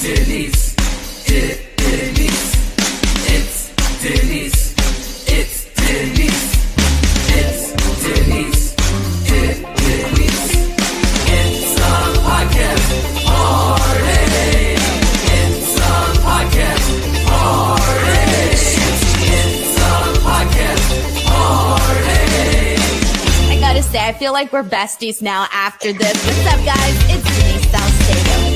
Denise. Denise. It's Denise. It's Denise. It's Denise. Denise. It's a podcast party. It's a podcast party. It's a podcast party. I gotta say, I feel like we're besties now after this. What's up, guys? It's Denise Salcedo.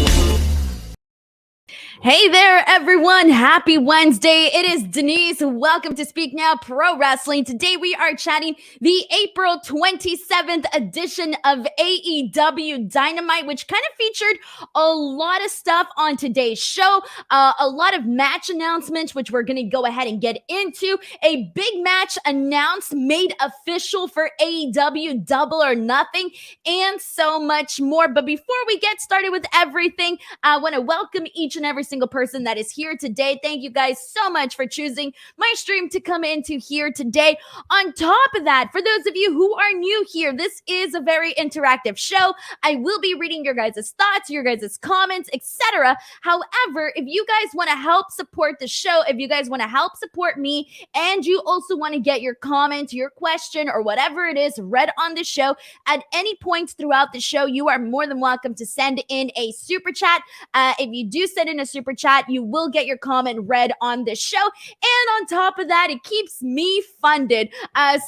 Hey there, everyone. Happy Wednesday. It is Denise. Welcome to Speak Now Pro Wrestling. Today we are chatting the April 27th edition of AEW Dynamite, which kind of featured a lot of stuff on today's show. A lot of match announcements, which we're going to go ahead and get into. A big match announced, made official for AEW, Double or Nothing, and so much more. But before we get started with everything, I want to welcome each and every single person that is here today. Thank you guys so much for choosing my stream to come into here today. On top of that, for those of you who are new here, this is a very interactive show. I will be reading your guys' thoughts, your guys' comments, etc. However, if you guys want to help support the show, if you guys want to help support me, and you also want to get your comment, your question, or whatever it is read on the show at any point throughout the show, you are more than welcome to send in a super chat. If you do send in a super chat, you will get your comment read on this show. And on top of that, it keeps me funded.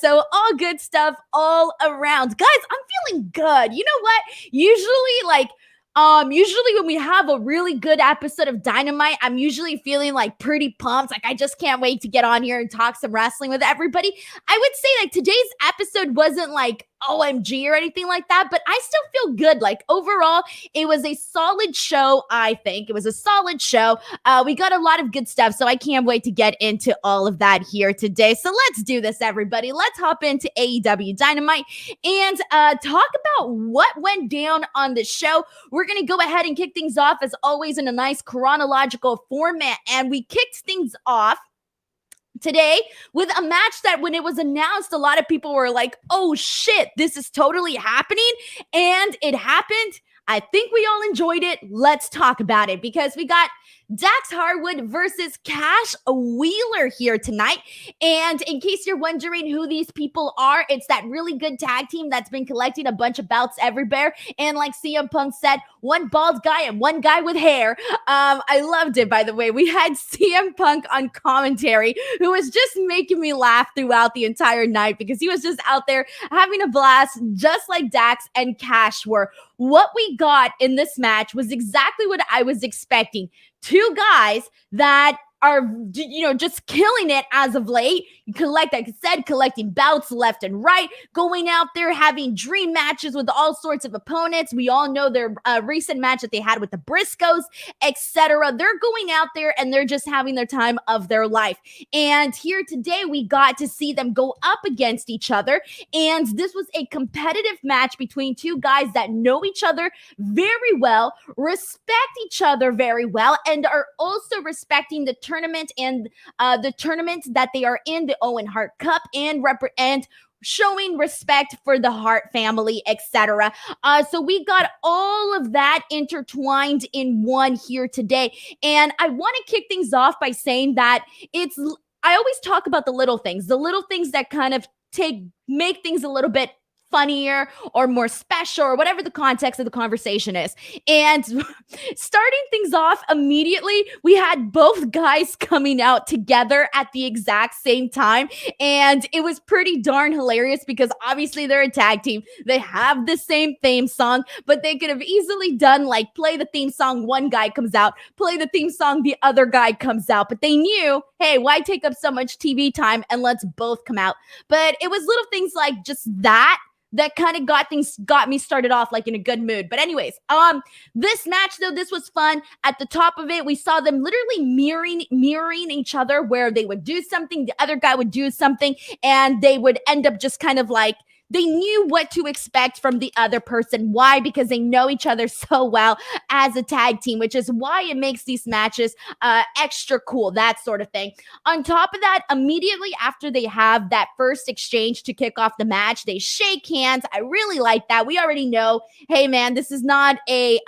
So all good stuff all around. Guys, I'm feeling good. You know what? Usually when we have a really good episode of Dynamite, I'm usually feeling like pretty pumped. Like I just can't wait to get on here and talk some wrestling with everybody. I would say like today's episode wasn't like OMG or anything like that, but I still feel good. Like overall, it was a solid show. I think it was a solid show. We got a lot of good stuff, so I can't wait to get into all of that here today. So let's do this, everybody. Let's hop into AEW Dynamite and talk about what went down on the show. We're going to go ahead and kick things off, as always, in a nice chronological format, and we kicked things off today with a match that when it was announced, a lot of people were like, oh shit, this is totally happening. And it happened. I think we all enjoyed it. Let's talk about it, because we got Dax Harwood versus Cash Wheeler here tonight. And in case you're wondering who these people are, it's that really good tag team that's been collecting a bunch of belts everywhere. And like CM Punk said, one bald guy and one guy with hair. I loved it, by the way. We had CM Punk on commentary, who was just making me laugh throughout the entire night because he was just out there having a blast, just like Dax and Cash were. What we got in this match was exactly what I was expecting. Two guys that are, just killing it as of late. Like I said, collecting belts left and right, going out there, having dream matches with all sorts of opponents. We all know their recent match that they had with the Briscoes, etc. They're going out there and they're just having their time of their life. And here today, we got to see them go up against each other. And this was a competitive match between two guys that know each other very well, respect each other very well, and are also respecting the tournament and the tournament that they are in, the Owen Hart Cup, and showing respect for the Hart family, etc. So we got all of that intertwined in one here today. And I want to kick things off by saying that I always talk about the little things that kind of make things a little bit funnier or more special, or whatever the context of the conversation is. And starting things off immediately, we had both guys coming out together at the exact same time. And it was pretty darn hilarious because obviously they're a tag team. They have the same theme song, but they could have easily done like play the theme song, one guy comes out, play the theme song, the other guy comes out. But they knew, hey, why take up so much TV time and let's both come out. But it was little things like just that kind of got me started off like in a good mood. But anyways, this match though, this was fun. At the top of it, we saw them literally mirroring each other, where they would do something, the other guy would do something, and they would end up just kind of like, they knew what to expect from the other person. Why? Because they know each other so well as a tag team, which is why it makes these matches extra cool, that sort of thing. On top of that, immediately after they have that first exchange to kick off the match, they shake hands. I really like that. We already know, hey man, this is not a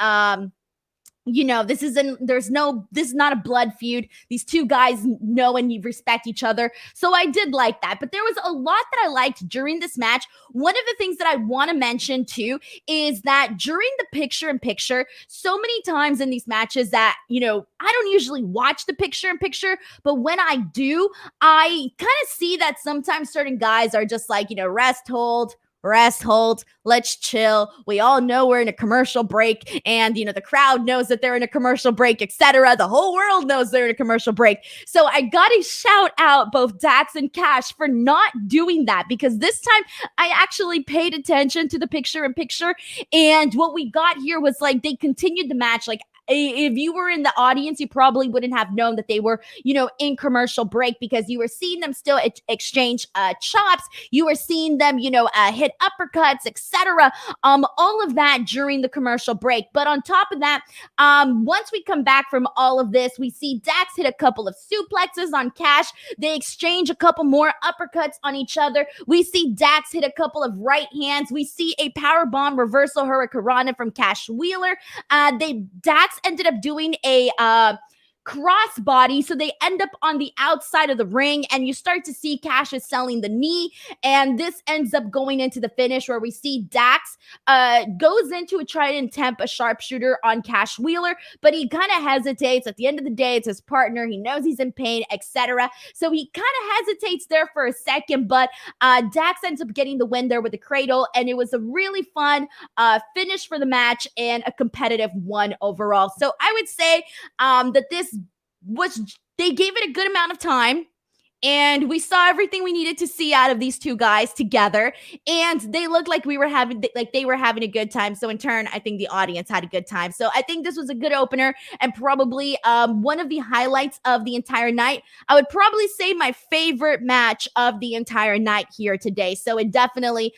this is not a blood feud. These two guys know and respect each other. So I did like that. But there was a lot that I liked during this match. One of the things that I want to mention too is that during the picture in picture, so many times in these matches that, I don't usually watch the picture in picture, but when I do, I kind of see that sometimes certain guys are just like, rest, hold, let's chill. We all know we're in a commercial break, and the crowd knows that they're in a commercial break, etc. The whole world knows they're in a commercial break. So I gotta shout out both Dax and Cash for not doing that, because this time I actually paid attention to the picture in picture, and what we got here was like they continued the match. Like, if you were in the audience, you probably wouldn't have known that they were, in commercial break, because you were seeing them still exchange chops. You were seeing them, hit uppercuts, etc. All of that during the commercial break. But on top of that, once we come back from all of this, we see Dax hit a couple of suplexes on Cash. They exchange a couple more uppercuts on each other. We see Dax hit a couple of right hands. We see a powerbomb reversal hurricanrana from Cash Wheeler. Dax ended up doing a crossbody, so they end up on the outside of the ring, and you start to see Cash is selling the knee, and this ends up going into the finish where we see Dax goes into a try and attempt a sharpshooter on Cash Wheeler, but he kind of hesitates. At the end of the day, it's his partner. He knows he's in pain, etc. So he kind of hesitates there for a second, but Dax ends up getting the win there with the cradle, and it was a really fun finish for the match and a competitive one overall. So I would say that they gave it a good amount of time, and we saw everything we needed to see out of these two guys together, and they looked like they were having a good time. So in turn, I think the audience had a good time. So I think this was a good opener, and probably one of the highlights of the entire night. I would probably say my favorite match of the entire night here today. So it definitely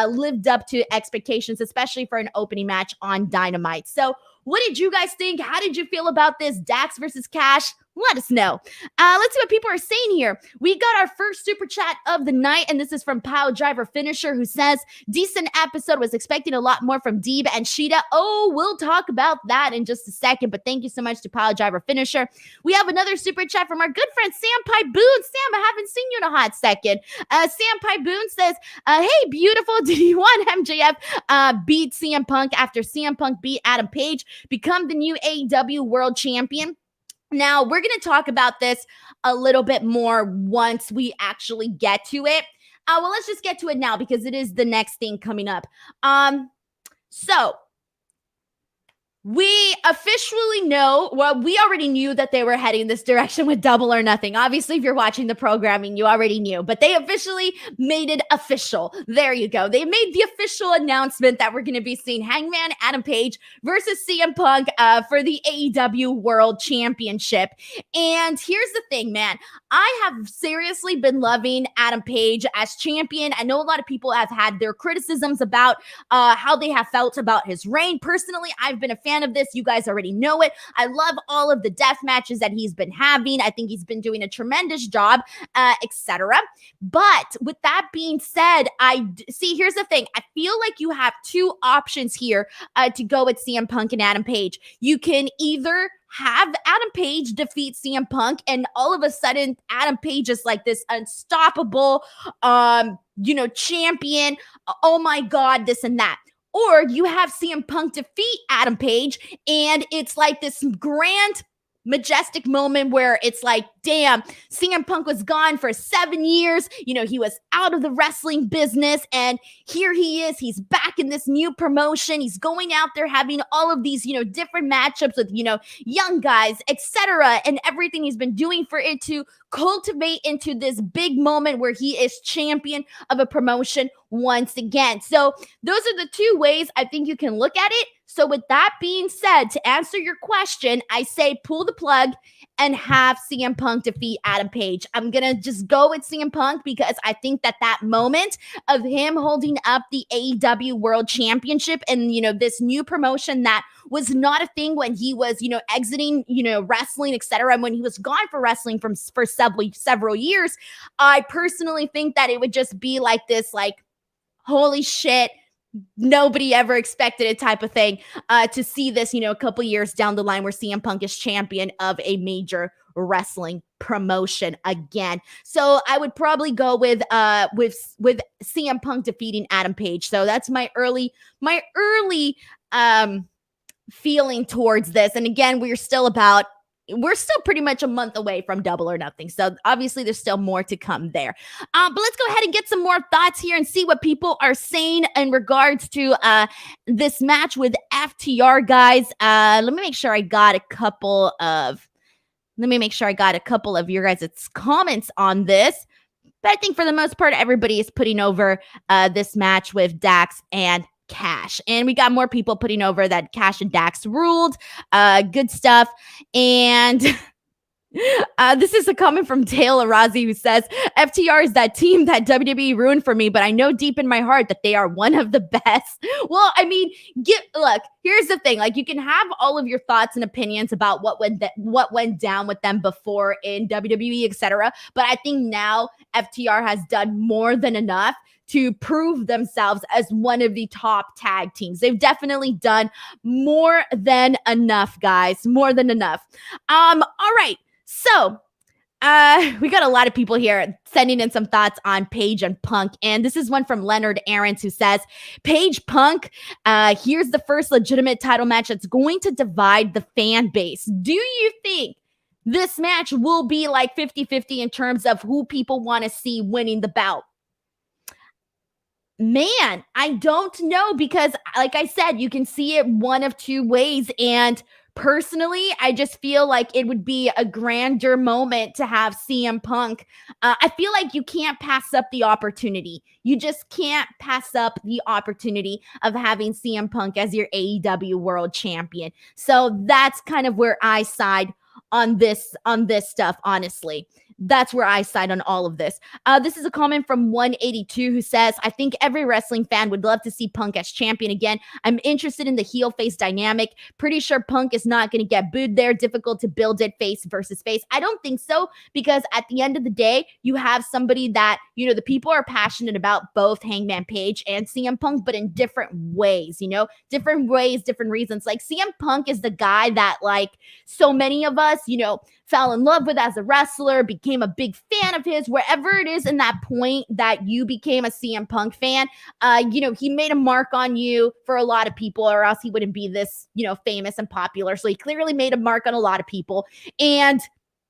lived up to expectations, especially for an opening match on Dynamite. So what did you guys think? How did you feel about this Dax versus Cash? Let us know. Let's see what people are saying here. We got our first super chat of the night, and this is from Pile Driver Finisher, who says, decent episode, was expecting a lot more from Deeb and Shida. Oh, we'll talk about that in just a second, but thank you so much to Pile Driver Finisher. We have another super chat from our good friend Sam Pai Boone. Sam, I haven't seen you in a hot second. Sam Pai Boone says, hey, beautiful, did you want MJF beat CM Punk after CM Punk beat Adam Page, become the new AEW World Champion? Now, we're going to talk about this a little bit more once we actually get to it. Well, let's just get to it now, because it is the next thing coming up. So we officially know, well, we already knew that they were heading this direction with Double or Nothing. Obviously, if you're watching the programming, you already knew, but they officially made it official. There you go. They made the official announcement that we're going to be seeing Hangman Adam Page versus CM Punk for the AEW World Championship. And here's the thing, man. I have seriously been loving Adam Page as champion. I know a lot of people have had their criticisms about how they have felt about his reign. Personally, I've been a fan of this. You guys already know it. I love all of the death matches that he's been having. I think he's been doing a tremendous job, etc. But with that being said, here's the thing. I feel like you have two options here to go with CM Punk and Adam Page. You can either have Adam Page defeat CM Punk, and all of a sudden Adam Page is like this unstoppable champion. Oh my God, this and that. Or you have CM Punk defeat Adam Page, and it's like this grand, majestic moment where it's like, damn, CM Punk was gone for 7 years. He was out of the wrestling business, and here he is. He's back in this new promotion. He's going out there having all of these, different matchups with, young guys, etc. And everything he's been doing for it to cultivate into this big moment where he is champion of a promotion once again. So those are the two ways I think you can look at it. So with that being said, to answer your question, I say pull the plug and have CM Punk defeat Adam Page. I'm going to just go with CM Punk because I think that moment of him holding up the AEW World Championship and, this new promotion that was not a thing when he was, exiting, wrestling, etc. And when he was gone for wrestling for several years, I personally think that it would just be like this, like, holy shit, nobody ever expected it type of thing, to see this, a couple years down the line where CM Punk is champion of a major wrestling promotion again. So I would probably go with CM Punk defeating Adam Page. So that's my early feeling towards this. And again, we're still pretty much a month away from Double or Nothing. So obviously there's still more to come there. But let's go ahead and get some more thoughts here and see what people are saying in regards to this match with FTR, guys. Let me make sure I got a couple of your guys' comments on this. But I think for the most part, everybody is putting over this match with Dax and Cash. And we got more people putting over that Cash and Dax ruled. Good stuff. And this is a comment from Dale Arazi who says, FTR is that team that WWE ruined for me, but I know deep in my heart that they are one of the best. Well, I mean, look, here's the thing. Like, you can have all of your thoughts and opinions about what went down with them before in WWE, etc. But I think now FTR has done more than enough to prove themselves as one of the top tag teams. They've definitely done more than enough, guys. More than enough. All right. So, we got a lot of people here sending in some thoughts on Page and Punk. And this is one from Leonard Aarons who says, Page Punk, here's the first legitimate title match that's going to divide the fan base. Do you think this match will be like 50-50 in terms of who people want to see winning the bout? Man, I don't know, because like I said, you can see it one of two ways. And personally, I just feel like it would be a grander moment to have CM Punk. I feel like you can't pass up the opportunity. You just can't pass up the opportunity of having CM Punk as your AEW World Champion. So that's kind of where I side on this stuff, honestly. That's where I side on all of this. This is a comment from 182 who says, I think every wrestling fan would love to see Punk as champion again. I'm interested in the heel face dynamic. Pretty sure Punk is not going to get booed there. Difficult to build it face versus face. I don't think so, because at the end of the day, you have somebody that, the people are passionate about, both Hangman Page and CM Punk, but in different ways, different ways, different reasons. Like, CM Punk is the guy that, like, so many of us, fell in love with as a wrestler, became a big fan of his. Wherever it is in that point that you became a CM Punk fan, he made a mark on you for a lot of people, or else he wouldn't be this, famous and popular. So he clearly made a mark on a lot of people. And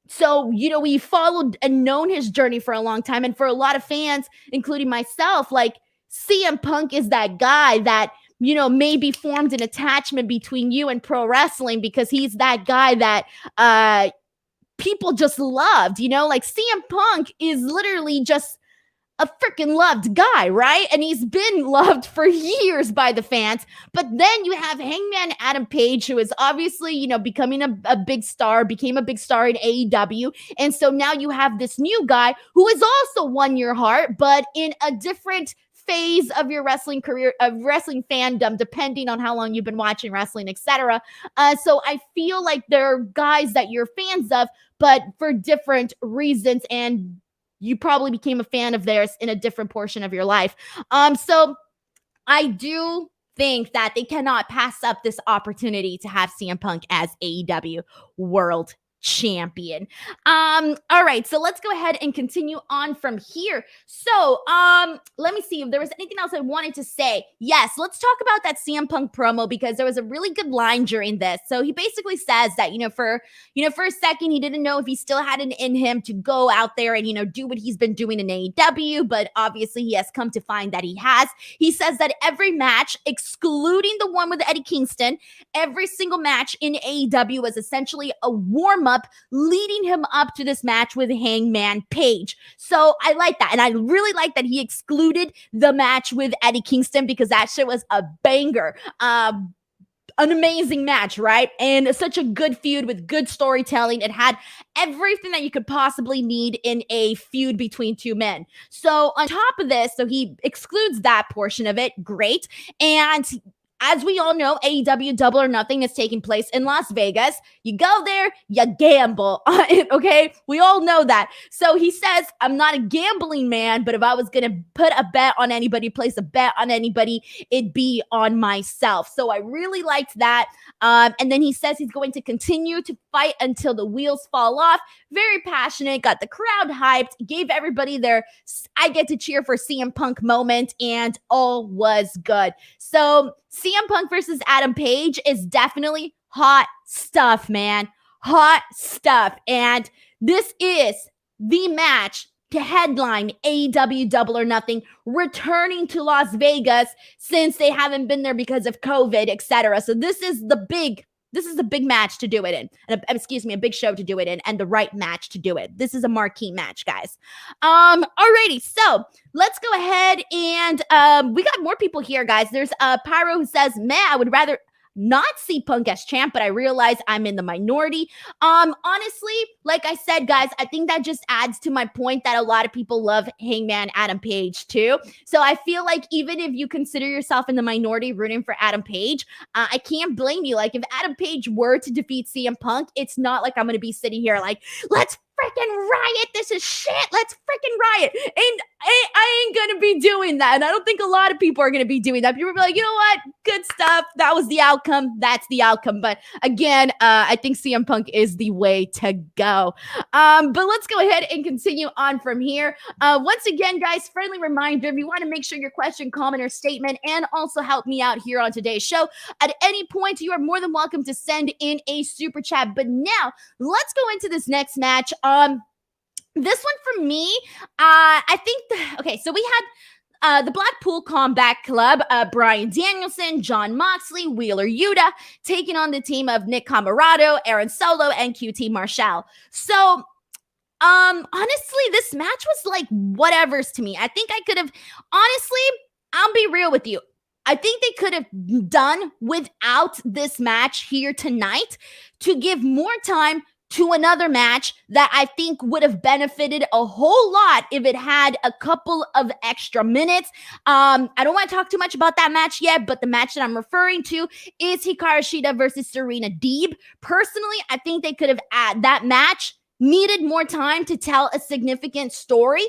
so, we followed and known his journey for a long time. And for a lot of fans, including myself, like, CM Punk is that guy that, maybe formed an attachment between you and pro wrestling, because he's that guy that people just loved, like CM Punk is literally just a freaking loved guy, right? And he's been loved for years by the fans. But then you have Hangman Adam Page, who is obviously, becoming a big star, became a big star in AEW. And so now you have this new guy who has also won your heart, but in a different phase of your wrestling career, of wrestling fandom, depending on how long you've been watching wrestling, etc. So I feel like there are guys that you're fans of, but for different reasons, and you probably became a fan of theirs in a different portion of your life. So I do think that they cannot pass up this opportunity to have CM Punk as AEW World Champion. All right, so let's go ahead and continue on from here. So let me see if there was anything else I wanted to say. Yes, let's talk about that CM Punk promo, because there was a really good line during this. So he basically says that for a second he didn't know if he still had it in him to go out there and do what he's been doing in AEW, but obviously he has come to find that he has. He says that every match, excluding the one with Eddie Kingston, every single match in AEW was essentially a warm-up leading him up to this match with Hangman Page. So I like that. And I really like that he excluded the match with Eddie Kingston, because that shit was a banger. An amazing match, right? And such a good feud with good storytelling. It had everything that you could possibly need in a feud between two men. So on top of this, so he excludes that portion of it. Great. And as we all know, AEW Double or Nothing is taking place in Las Vegas. You go there, you gamble on it, okay? We all know that. So he says, I'm not a gambling man, but if I was going to put a bet on anybody, place a bet on anybody, it'd be on myself. So I really liked that. And then he says he's going to continue to fight until the wheels fall off. Very passionate, got the crowd hyped, gave everybody their I get to cheer for CM Punk moment, and all was good. So CM Punk versus Adam Page is definitely hot stuff, man. Hot stuff. And this is the match to headline AEW Double or Nothing, returning to Las Vegas since they haven't been there because of COVID, etc. So this is the big match to do it in. A big show to do it in, and the right match to do it. This is a marquee match, guys. Alrighty, so let's go ahead and we got more people here, guys. There's Pyro who says, man, I would rather not see Punk as champ, but I realize I'm in the minority. Honestly, like I said, guys, I think that just adds to my point that a lot of people love Hangman Adam Page too. So I feel like even if you consider yourself in the minority rooting for Adam Page, I can't blame you. Like if Adam Page were to defeat CM Punk, it's not like I'm going to be sitting here like, let's freaking riot. This is shit. Let's freaking riot. And I ain't gonna be doing that. And I don't think a lot of people are gonna be doing that. People will be like, you know what? Good stuff. That was the outcome. That's the outcome. But again, I think CM Punk is the way to go. But let's go ahead and continue on from here. Once again, guys, friendly reminder, if you want to make sure your question, comment, or statement, and also help me out here on today's show, at any point, you are more than welcome to send in a super chat. But now, let's go into this next match. This one for me, I think, so we had the Blackpool Combat Club, Bryan Danielson, Jon Moxley, Wheeler Yuta, taking on the team of Nick Comoroto, Aaron Solo, and QT Marshall. So, honestly, this match was like whatever's to me. I think I could have, honestly, I'll be real with you. I think they could have done without this match here tonight to give more time to another match that I think would have benefited a whole lot if it had a couple of extra minutes. I don't want to talk too much about that match yet, but the match that I'm referring to is Hikaru Shida versus Serena Deeb. Personally, I think they could have that match needed more time to tell a significant story.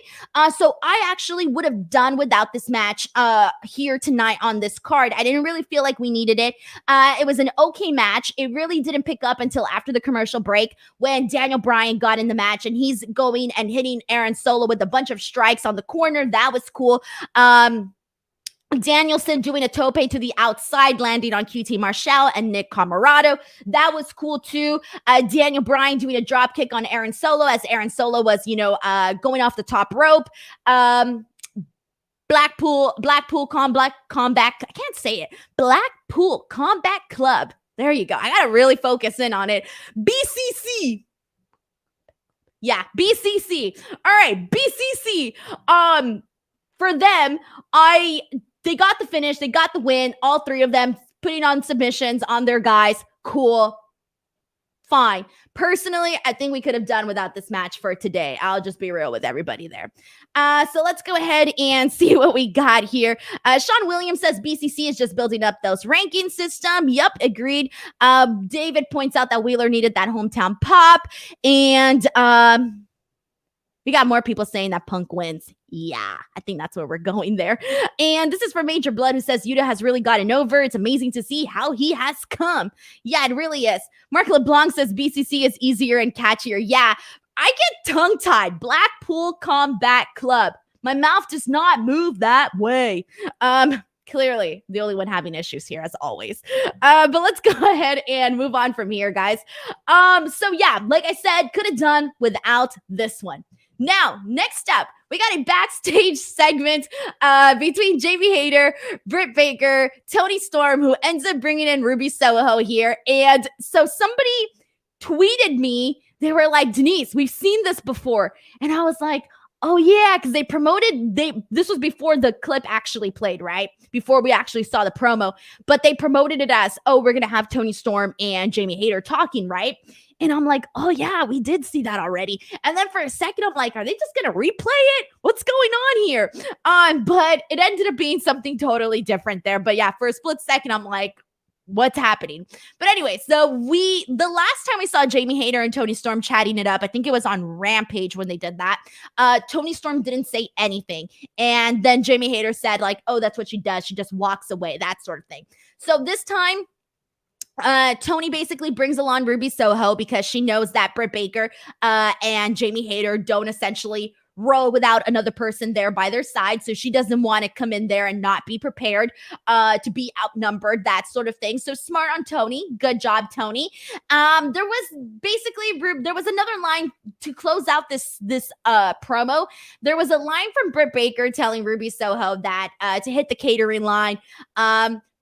So I actually would have done without this match here tonight on this card. I didn't really feel like we needed it. It was an okay match. It really didn't pick up until after the commercial break when Daniel Bryan got in the match and he's going and hitting Aaron Solo with a bunch of strikes on the corner. That was cool. Danielson doing a tope to the outside, landing on QT Marshall and Nick Comoroto. That was cool too. Daniel Bryan doing a drop kick on Aaron Solo as Aaron Solo was, going off the top rope. Blackpool Combat, I can't say it. Blackpool Combat Club. There you go. I got to really focus in on it. BCC. Yeah, BCC. All right, BCC. For them, they got the finish, they got the win, all three of them putting on submissions on their guys. Cool. Fine. Personally, I think we could have done without this match for today. I'll just be real with everybody there. So let's go ahead and see what we got here. Sean Williams says BCC is just building up those ranking system. Yup, agreed. David points out that Wheeler needed that hometown pop. And we got more people saying that Punk wins. Yeah, I think that's where we're going there. And this is from Major Blood, who says Yuta has really gotten over. It's amazing to see how he has come. Yeah, it really is. Mark LeBlanc says BCC is easier and catchier. Yeah, I get tongue-tied. Blackpool Combat Club. My mouth does not move that way. Clearly, the only one having issues here, as always. But let's go ahead and move on from here, guys. So yeah, like I said, could have done without this one. Now, next up, we got a backstage segment between Jamie Hayter, Britt Baker, Toni Storm, who ends up bringing in Ruby Soho here. And so somebody tweeted me, they were like, Denise, we've seen this before. And I was like, oh yeah, because this was before the clip actually played, right? Before we actually saw the promo. But they promoted it as, oh, we're going to have Toni Storm and Jamie Hayter talking, right? And I'm like, oh yeah, we did see that already. And then for a second, I'm like, are they just gonna replay it? What's going on here? But it ended up being something totally different there. But yeah, for a split second, I'm like, what's happening? But anyway, so the last time we saw Jamie Hayter and Toni Storm chatting it up, I think it was on Rampage when they did that. Toni Storm didn't say anything. And then Jamie Hayter said, like, oh, that's what she does. She just walks away, that sort of thing. So this time, Toni basically brings along Ruby Soho because she knows that Britt Baker and Jamie Hayter don't essentially roll without another person there by their side. So she doesn't want to come in there and not be prepared to be outnumbered, that sort of thing. So smart on Toni. Good job, Toni. There was another line to close out this promo. There was a line from Britt Baker telling Ruby Soho that to hit the catering line.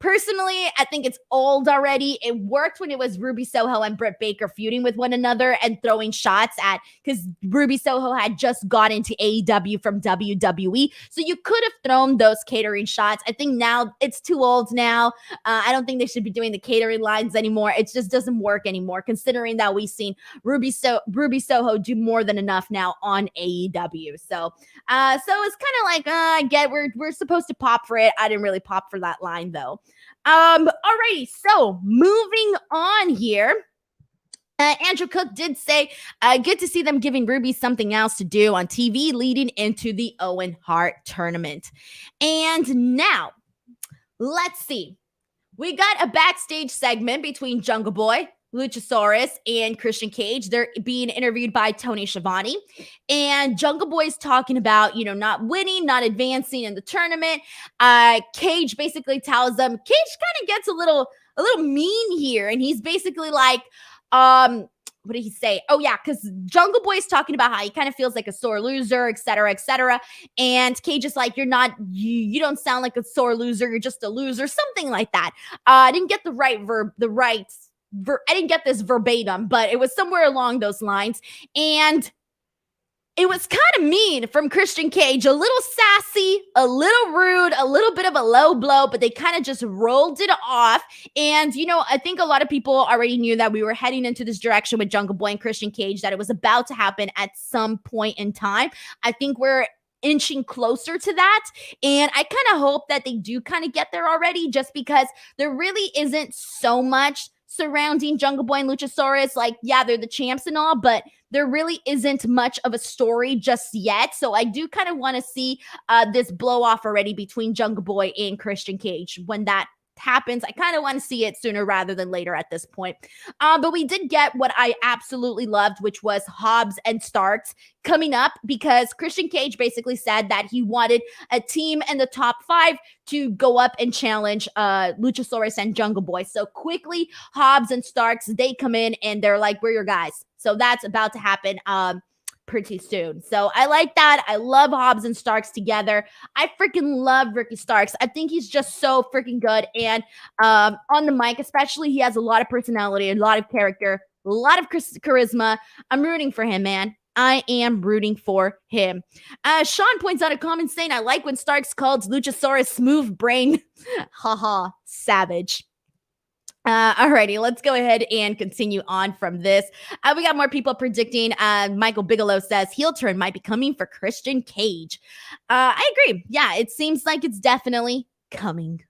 Personally, I think it's old already. It worked when it was Ruby Soho and Britt Baker feuding with one another and throwing shots at, because Ruby Soho had just got into AEW from WWE. So you could have thrown those catering shots. I think now it's too old now. I don't think they should be doing the catering lines anymore. It just doesn't work anymore, considering that we've seen Ruby Soho do more than enough now on AEW. So it's kind of like, I get we're supposed to pop for it. I didn't really pop for that line though. Alrighty, so moving on here. Andrew Cook did say, good to see them giving Ruby something else to do on TV leading into the Owen Hart tournament. And now, let's see. We got a backstage segment between Jungle Boy, Luchasaurus, and Christian Cage. They're being interviewed by Tony Schiavone. And Jungle Boy's talking about, not winning, not advancing in the tournament. Cage basically tells them, Cage kind of gets a little mean here. And he's basically like, what did he say? Oh yeah, because Jungle Boy's talking about how he kind of feels like a sore loser, et cetera, et cetera. And Cage is like, you don't sound like a sore loser, you're just a loser, something like that. I didn't get the right I didn't get this verbatim, but it was somewhere along those lines. And it was kind of mean from Christian Cage, a little sassy, a little rude, a little bit of a low blow, but they kind of just rolled it off. And, I think a lot of people already knew that we were heading into this direction with Jungle Boy and Christian Cage, that it was about to happen at some point in time. I think we're inching closer to that. And I kind of hope that they do kind of get there already, just because there really isn't so much surrounding Jungle Boy and Luchasaurus. Like, yeah, they're the champs and all, but there really isn't much of a story just yet. So I do kind of want to see this blow off already between Jungle Boy and Christian Cage. When that happens, I kind of want to see it sooner rather than later at this point. But we did get what I absolutely loved, which was Hobbs and Starks coming up, because Christian Cage basically said that he wanted a team in the top 5 to go up and challenge Luchasaurus and Jungle Boy. So quickly, Hobbs and Starks, they come in and they're like, we're your guys. So that's about to happen pretty soon. So I like that. I love Hobbs and Starks together. I freaking love Ricky Starks. I think he's just so freaking good. And on the mic, especially, he has a lot of personality, a lot of character, a lot of charisma. I'm rooting for him, man. I am rooting for him. Sean points out a comment saying, I like when Starks called Luchasaurus smooth brain. Haha, savage. Alrighty, let's go ahead and continue on from this. We got more people predicting. Michael Bigelow says heel turn might be coming for Christian Cage. I agree. Yeah, it seems like it's definitely coming.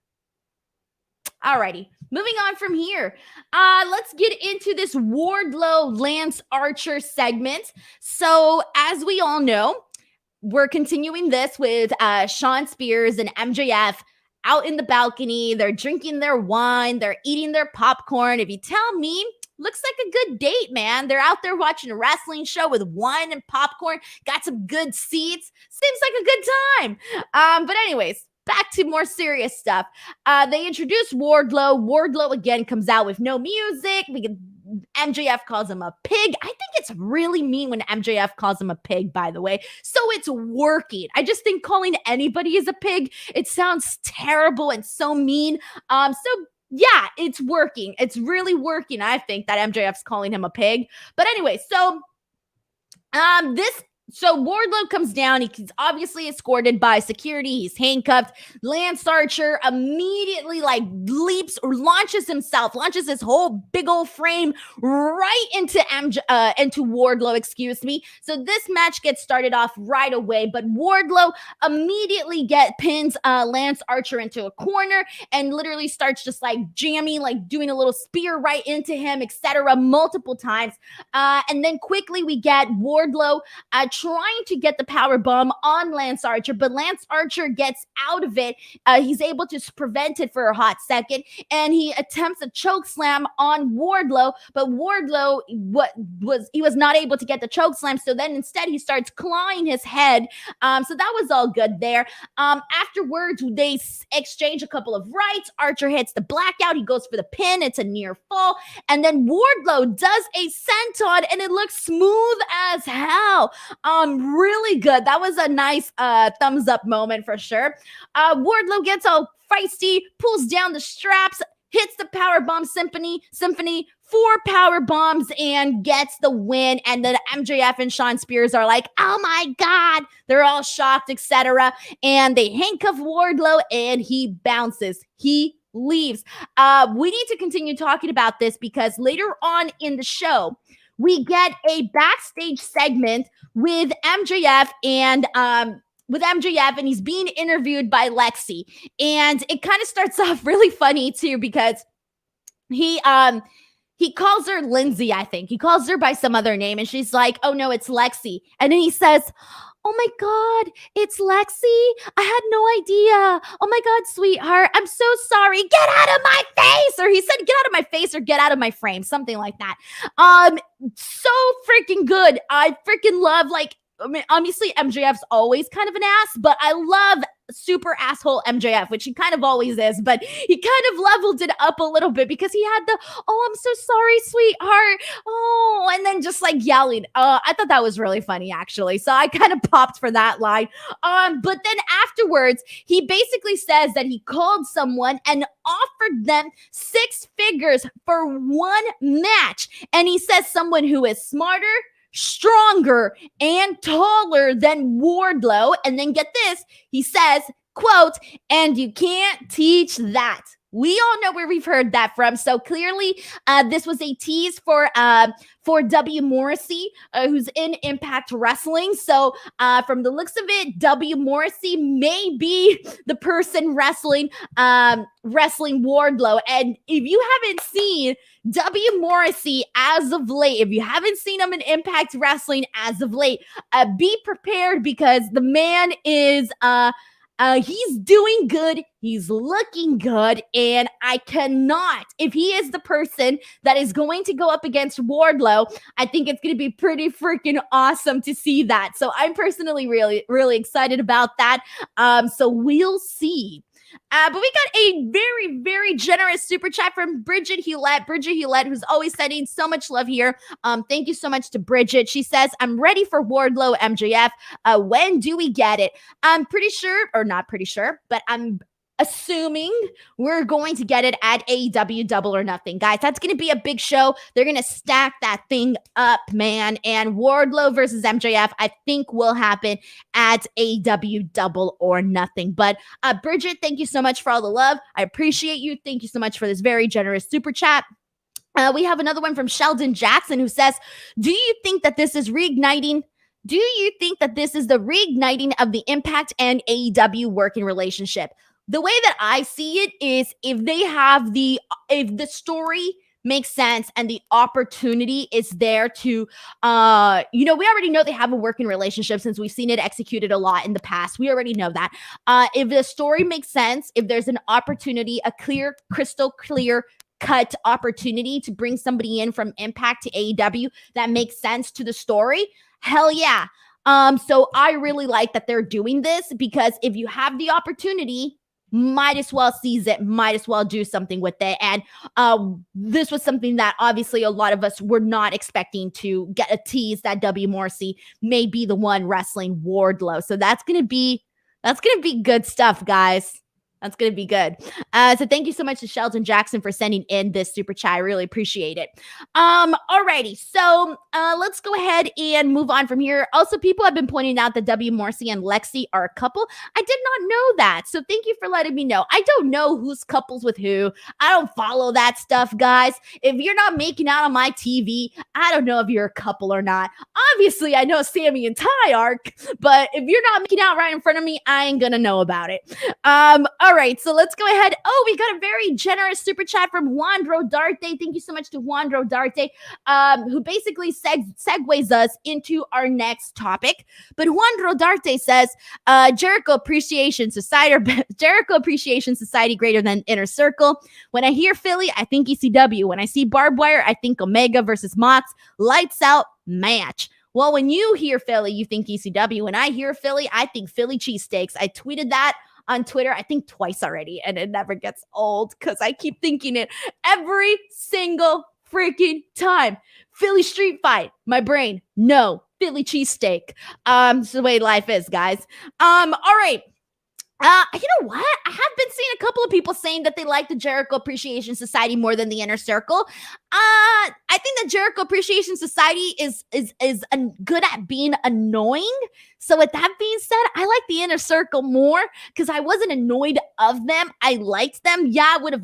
Alrighty, moving on from here. Let's get into this Wardlow Lance Archer segment. So, as we all know, we're continuing this with Shawn Spears and MJF out in the balcony. They're drinking their wine. They're eating their popcorn. If you tell me, looks like a good date, man. They're out there watching a wrestling show with wine and popcorn. Got some good seats. Seems like a good time. But anyways, back to more serious stuff. They introduced Wardlow. Wardlow again comes out with no music. MJF calls him a pig. I think it's really mean when MJF calls him a pig, by the way. So it's working. I just think calling anybody is a pig, it sounds terrible and so mean. So yeah, it's working. It's really working. I think that MJF's calling him a pig. But anyway, so this So Wardlow comes down. He's obviously escorted by security. He's handcuffed. Lance Archer immediately leaps or launches his whole big old frame right into Wardlow. Excuse me. So this match gets started off right away, but Wardlow immediately pins Lance Archer into a corner and literally starts just jamming, doing a little spear right into him, etc. multiple times. And then quickly we get Wardlow trying to get the power bomb on Lance Archer, but Lance Archer gets out of it. He's able to prevent it for a hot second, and he attempts a choke slam on Wardlow, but Wardlow was not able to get the choke slam, so then instead he starts clawing his head. So that was all good there. Afterwards, they exchange a couple of rights. Archer hits the blackout. He goes for the pin. It's a near fall, and then Wardlow does a senton, and it looks smooth as hell. Really good. That was a nice thumbs up moment for sure. Wardlow gets all feisty, pulls down the straps, hits the powerbomb symphony, 4 power bombs, and gets the win. And then MJF and Shawn Spears are like, oh my God. They're all shocked, etc. And they handcuff Wardlow and he bounces. He leaves. We need to continue talking about this because later on in the show, we get a backstage segment with MJF and he's being interviewed by Lexi. And it kind of starts off really funny too because he calls her Lindsay, I think. He calls her by some other name and she's like, "Oh no, it's Lexi." And then he says, "Oh my God, it's Lexi. I had no idea. Oh my God, sweetheart, I'm so sorry. Get out of my face." Or he said, "Get out of my face," or "Get out of my frame," something like that. So freaking good. I freaking love, obviously MJF's always kind of an ass, but I love super asshole MJF, which he kind of always is, but he kind of leveled it up a little bit because he had the, "Oh, I'm so sorry, sweetheart. Oh," and then just yelling. I thought that was really funny, actually. So I kind of popped for that line. But then afterwards, he basically says that he called someone and offered them 6 figures for one match. And he says someone who is smarter, stronger, and taller than Wardlow. And then get this, he says, quote, "And you can't teach that." We all know where we've heard that from. So clearly, this was a tease for W. Morrissey, who's in Impact Wrestling. So from the looks of it, W. Morrissey may be the person wrestling Wardlow. And if you haven't seen W. Morrissey as of late, if you haven't seen him in Impact Wrestling as of late, be prepared because the man is he's doing good. He's looking good. And I cannot, if he is the person that is going to go up against Wardlow, I think it's going to be pretty freaking awesome to see that. So I'm personally really, really excited about that. So we'll see. But we got a very, very generous super chat from Bridget Hewlett. Bridget Hewlett, who's always sending so much love here. Thank you so much to Bridget. She says, "I'm ready for Wardlow MJF. When do we get it?" I'm pretty sure, or not pretty sure, but I'm assuming we're going to get it at AEW Double or Nothing. Guys, that's going to be a big show. They're going to stack that thing up, man. And Wardlow versus MJF, I think, will happen at AEW Double or Nothing. But Bridget, thank you so much for all the love. I appreciate you. Thank you so much for this very generous super chat. We have another one from Sheldon Jackson who says, "Do you think that this is reigniting? Do you think that this is the reigniting of the Impact and AEW working relationship?" The way that I see it is if the story makes sense and the opportunity is there to, we already know they have a working relationship since we've seen it executed a lot in the past. We already know that. If the story makes sense, if there's an opportunity, a clear, crystal clear cut opportunity to bring somebody in from Impact to AEW that makes sense to the story, hell yeah. So I really like that they're doing this because if you have the opportunity, might as well seize it, might as well do something with it. And this was something that obviously a lot of us were not expecting to get a tease that W. Morrissey may be the one wrestling Wardlow. So that's gonna be good stuff, guys. That's going to be good. So thank you so much to Sheldon Jackson for sending in this super chat. I really appreciate it. Alrighty. So let's go ahead and move on from here. Also, people have been pointing out that W. Morrissey and Lexi are a couple. I did not know that. So thank you for letting me know. I don't know who's couples with who. I don't follow that stuff, guys. If you're not making out on my TV, I don't know if you're a couple or not. Obviously, I know Sammy and Ty are, but if you're not making out right in front of me, I ain't gonna know about it. All right, so let's go ahead. Oh, we got a very generous super chat from Juan Rodarte. Thank you so much to Juan Rodarte, who basically segues us into our next topic. But Juan Rodarte says, Jericho Appreciation Society, Jericho Appreciation Society greater than Inner Circle. When I hear Philly, I think ECW. When I see Barbed Wire, I think Omega versus Mox. Lights out match. Well, when you hear Philly, you think ECW. When I hear Philly, I think Philly cheesesteaks. I tweeted that on Twitter, I think twice already, and it never gets old because I keep thinking it every single freaking time. Philly street fight, my brain, no. Philly cheesesteak. It's the way life is, guys. All right. You know what? I have been seeing a couple of people saying that they like the Jericho Appreciation Society more than the Inner Circle. I think the Jericho Appreciation Society is good at being annoying. So with that being said, I like the Inner Circle more because I wasn't annoyed of them. I liked them. Yeah, I would have,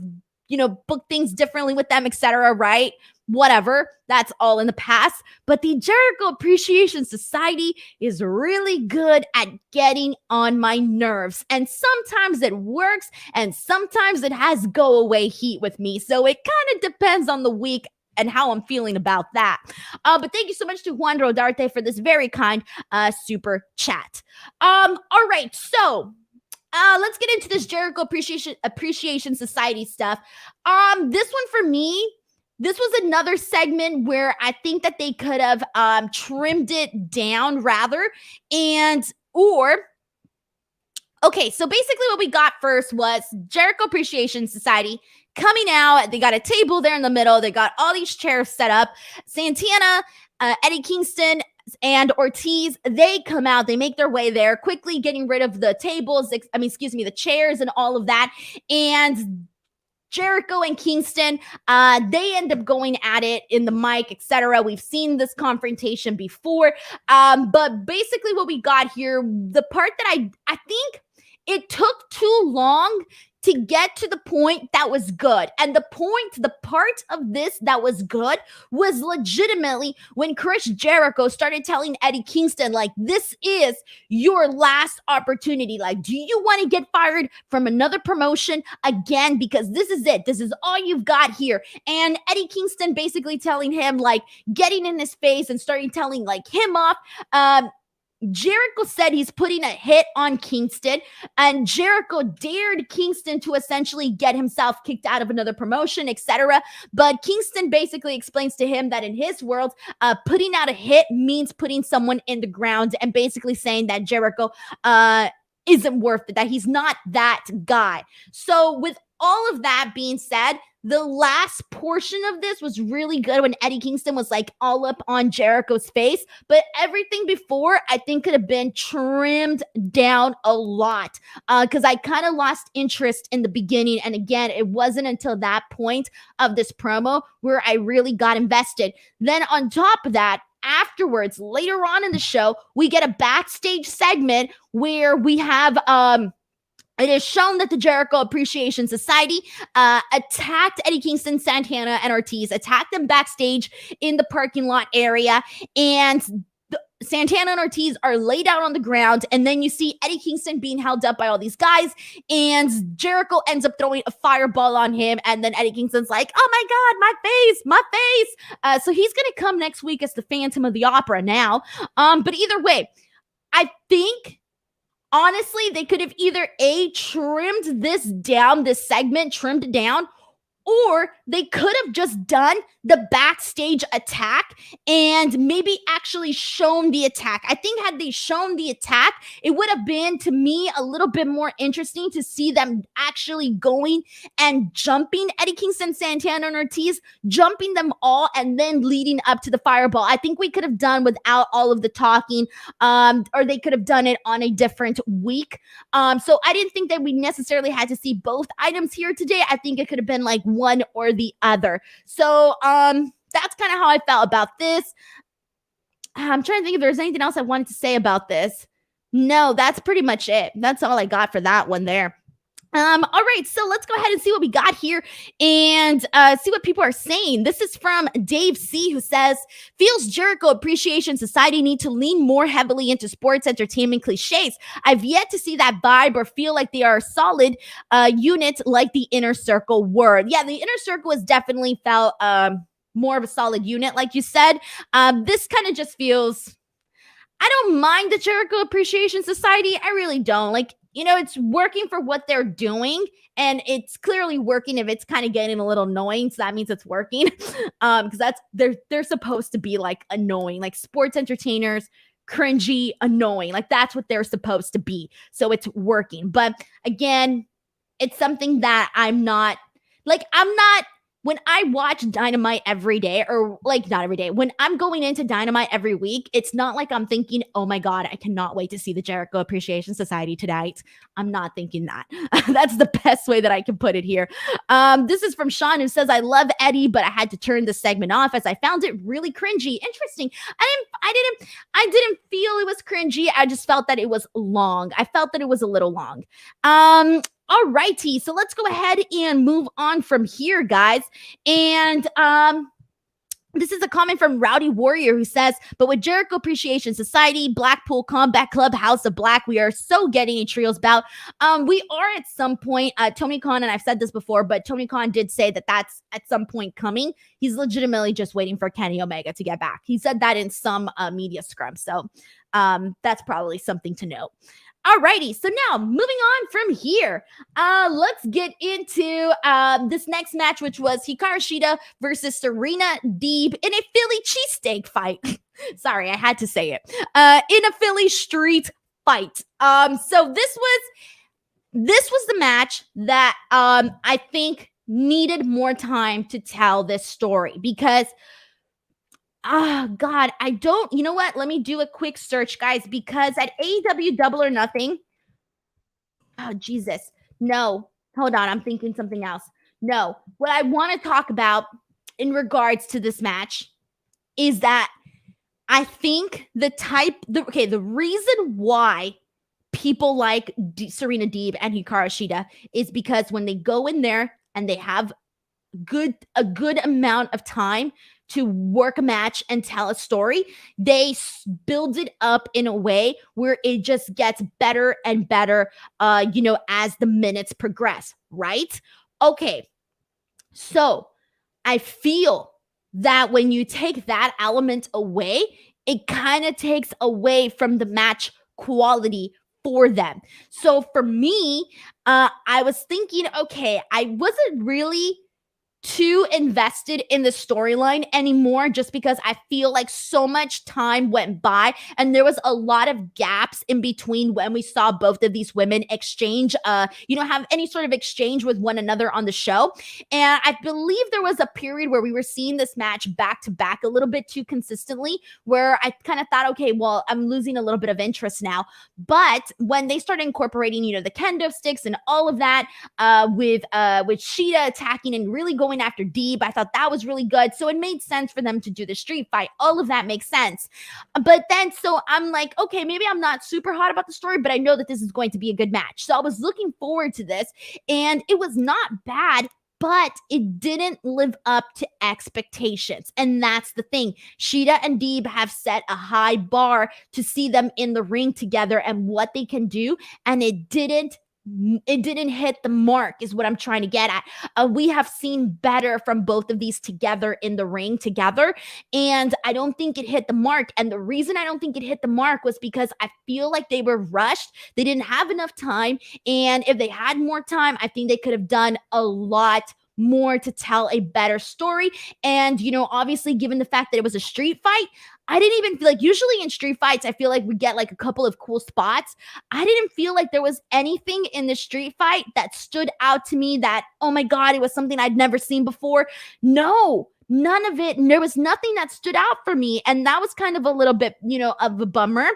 booked things differently with them, etc. Right? Whatever, that's all in the past. But the Jericho Appreciation Society is really good at getting on my nerves. And sometimes it works, and sometimes it has go away heat with me. So it kind of depends on the week and how I'm feeling about that. But thank you so much to Juan Rodarte for this very kind super chat. All right, so let's get into this Jericho Appreciation Society stuff. This one for me, this was another segment where I think that they could have trimmed it down rather. Okay, so basically what we got first was Jericho Appreciation Society coming out. They got a table there in the middle. They got all these chairs set up. Santana, Eddie Kingston, and Ortiz, they come out. They make their way there, quickly getting rid of the tables, the chairs and all of that. And Jericho and Kingston, they end up going at it in the mic, etc. We've seen this confrontation before. But basically what we got here, the part that I think it took too long to get to the point that was good. And the part of this that was good was legitimately when Chris Jericho started telling Eddie Kingston, like, this is your last opportunity. Like, do you want to get fired from another promotion again? Because this is it. This is all you've got here. And Eddie Kingston basically telling him, like, getting in his face and starting telling, like, him off. Jericho said he's putting a hit on Kingston, and Jericho dared Kingston to essentially get himself kicked out of another promotion, etc. But Kingston basically explains to him that in his world, putting out a hit means putting someone in the ground, and basically saying that Jericho isn't worth it, that he's not that guy. So with all of that being said, the last portion of this was really good when Eddie Kingston was like all up on Jericho's face, but everything before I think could have been trimmed down a lot because I kind of lost interest in the beginning. And again, it wasn't until that point of this promo where I really got invested. Then on top of that, afterwards, later on in the show, we get a backstage segment where we have it is shown that the Jericho Appreciation Society attacked Eddie Kingston, Santana, and Ortiz, attacked them backstage in the parking lot area, and Santana and Ortiz are laid out on the ground, and then you see Eddie Kingston being held up by all these guys, and Jericho ends up throwing a fireball on him, and then Eddie Kingston's like, oh my God, my face. So he's going to come next week as the Phantom of the Opera now. But either way, I think honestly, they could have either trimmed this down, this segment trimmed down, Or they could have just done the backstage attack and maybe actually shown the attack. I think had they shown the attack, it would have been, to me, a little bit more interesting to see them actually going and jumping Eddie Kingston, Santana, and Ortiz, jumping them all, and then leading up to the fireball. I think we could have done without all of the talking, or they could have done it on a different week. So I didn't think that we necessarily had to see both items here today. I think it could have been like one or the other. So that's kind of how I felt about this. I'm trying to think if there's anything else I wanted to say about this. No, that's pretty much it. That's all I got for that one there. All right, so let's go ahead and see what we got here and see what people are saying. This is from Dave C, who says, feels Jericho Appreciation Society need to lean more heavily into sports entertainment cliches. I've yet to see that vibe or feel like they are a solid unit like the Inner Circle were. Yeah, the Inner Circle has definitely felt more of a solid unit, like you said. This kind of just feels, I don't mind the Jericho Appreciation Society. I really don't. Like, you know, it's working for what they're doing, and it's clearly working. If it's kind of getting a little annoying, so that means it's working. Because that's they're supposed to be like annoying, like sports entertainers, cringy, annoying. Like that's what they're supposed to be. So it's working. But again, it's something that I'm not. When I watch Dynamite every day, or like not every day, when I'm going into Dynamite every week, it's not like I'm thinking, oh my God, I cannot wait to see the Jericho Appreciation Society tonight. I'm not thinking that. That's the best way that I can put it here. This is from Sean, who says, I love Eddie, but I had to turn the segment off as I found it really cringy. Interesting. I didn't feel it was cringy. I just felt that it was long. I felt that it was a little long. All righty, so let's go ahead and move on from here, guys. And this is a comment from Rowdy Warrior, who says, but with Jericho Appreciation Society, Blackpool Combat Club, House of Black, we are so getting a trios bout. We are at some point, Tony Khan, and I've said this before, but Tony Khan did say that that's at some point coming. He's legitimately just waiting for Kenny Omega to get back. He said that in some media scrum, so that's probably something to note. Alrighty, so now moving on from here, let's get into this next match, which was Hikaru Shida versus Serena Deeb in a Philly cheesesteak fight. Sorry, I had to say it. In a Philly street fight. So this was the match that I think needed more time to tell this story, because God, I don't, you know what? Let me do a quick search, guys, because at AEW Double or Nothing, oh, Jesus. No, hold on. I'm thinking something else. No, what I want to talk about in regards to this match is that I think the reason why people like Serena Deeb and Hikaru Shida is because when they go in there and they have a good amount of time to work a match and tell a story, they build it up in a way where it just gets better and better, as the minutes progress, right? Okay, so I feel that when you take that element away, it kind of takes away from the match quality for them. So for me, I was thinking, okay, I wasn't really too invested in the storyline anymore, just because I feel like so much time went by and there was a lot of gaps in between when we saw both of these women exchange, have any sort of exchange with one another on the show. And I believe there was a period where we were seeing this match back to back a little bit too consistently, where I kind of thought, okay, well, I'm losing a little bit of interest now. But when they started incorporating, the kendo sticks and all of that, with Shida attacking and really going after Deeb, I thought that was really good. So it made sense for them to do the street fight. All of that makes sense. But then, so I'm like, okay, maybe I'm not super hot about the story, but I know that this is going to be a good match. So I was looking forward to this, and it was not bad, but it didn't live up to expectations. And that's the thing. Shida and Deeb have set a high bar to see them in the ring together and what they can do, and it didn't hit the mark, is what I'm trying to get at. We have seen better from both of these together in the ring together, and I don't think it hit the mark. And the reason I don't think it hit the mark was because I feel like they were rushed. They didn't have enough time, and if they had more time, I think they could have done a lot more to tell a better story. And, obviously, given the fact that it was a street fight, I didn't even feel like, usually in street fights, I feel like we get like a couple of cool spots. I didn't feel like there was anything in the street fight that stood out to me that, oh my God, it was something I'd never seen before. No, none of it. There was nothing that stood out for me. And that was kind of a little bit, of a bummer.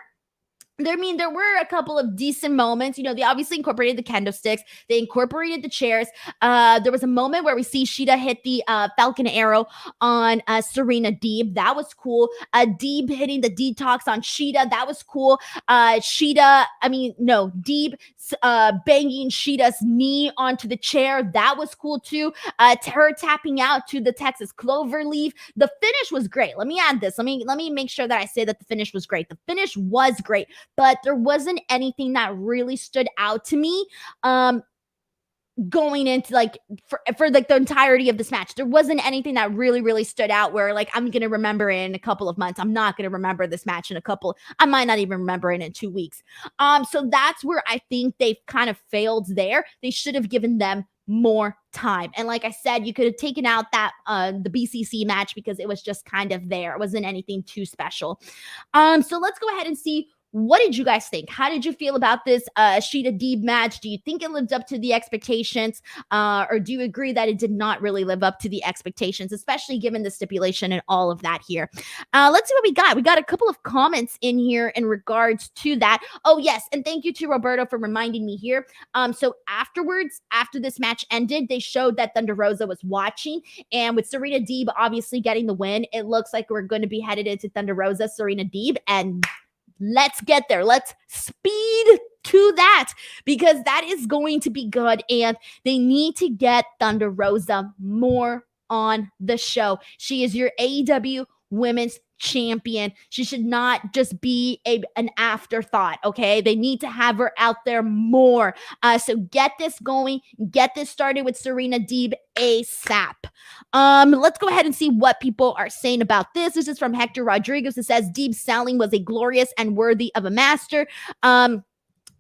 There were a couple of decent moments. They obviously incorporated the kendo sticks. They incorporated the chairs. There was a moment where we see Shida hit the Falcon Arrow on Serena Deeb. That was cool. Deeb hitting the detox on Shida. That was cool. Deeb banging Shida's knee onto the chair. That was cool too. Her tapping out to the Texas Cloverleaf. The finish was great. Let me add this. Let me make sure that I say that the finish was great. The finish was great. But there wasn't anything that really stood out to me going into for the entirety of this match. There wasn't anything that really, really stood out where I'm going to remember it in a couple of months. I'm not going to remember this match I might not even remember it in 2 weeks. So that's where I think they've kind of failed there. They should have given them more time. And like I said, you could have taken out that the BCC match because it was just kind of there. It wasn't anything too special. So let's go ahead and see, what did you guys think? How did you feel about this Shida Deeb match? Do you think it lived up to the expectations? Or do you agree that it did not really live up to the expectations, especially given the stipulation and all of that here? Let's see what we got. We got a couple of comments in here in regards to that. Oh, yes. And thank you to Roberto for reminding me here. So afterwards, after this match ended, they showed that Thunder Rosa was watching. And with Serena Deeb obviously getting the win, it looks like we're going to be headed into Thunder Rosa, Serena Deeb, and let's get there. Let's speed to that because that is going to be good. And they need to get Thunder Rosa more on the show. She is your AEW Women's Champion. She should not just be an afterthought. Okay. They need to have her out there more. So get this going, get this started with Serena Deeb ASAP. Let's go ahead and see what people are saying about this. This is from Hector Rodriguez. It says Deeb's selling was a glorious and worthy of a master.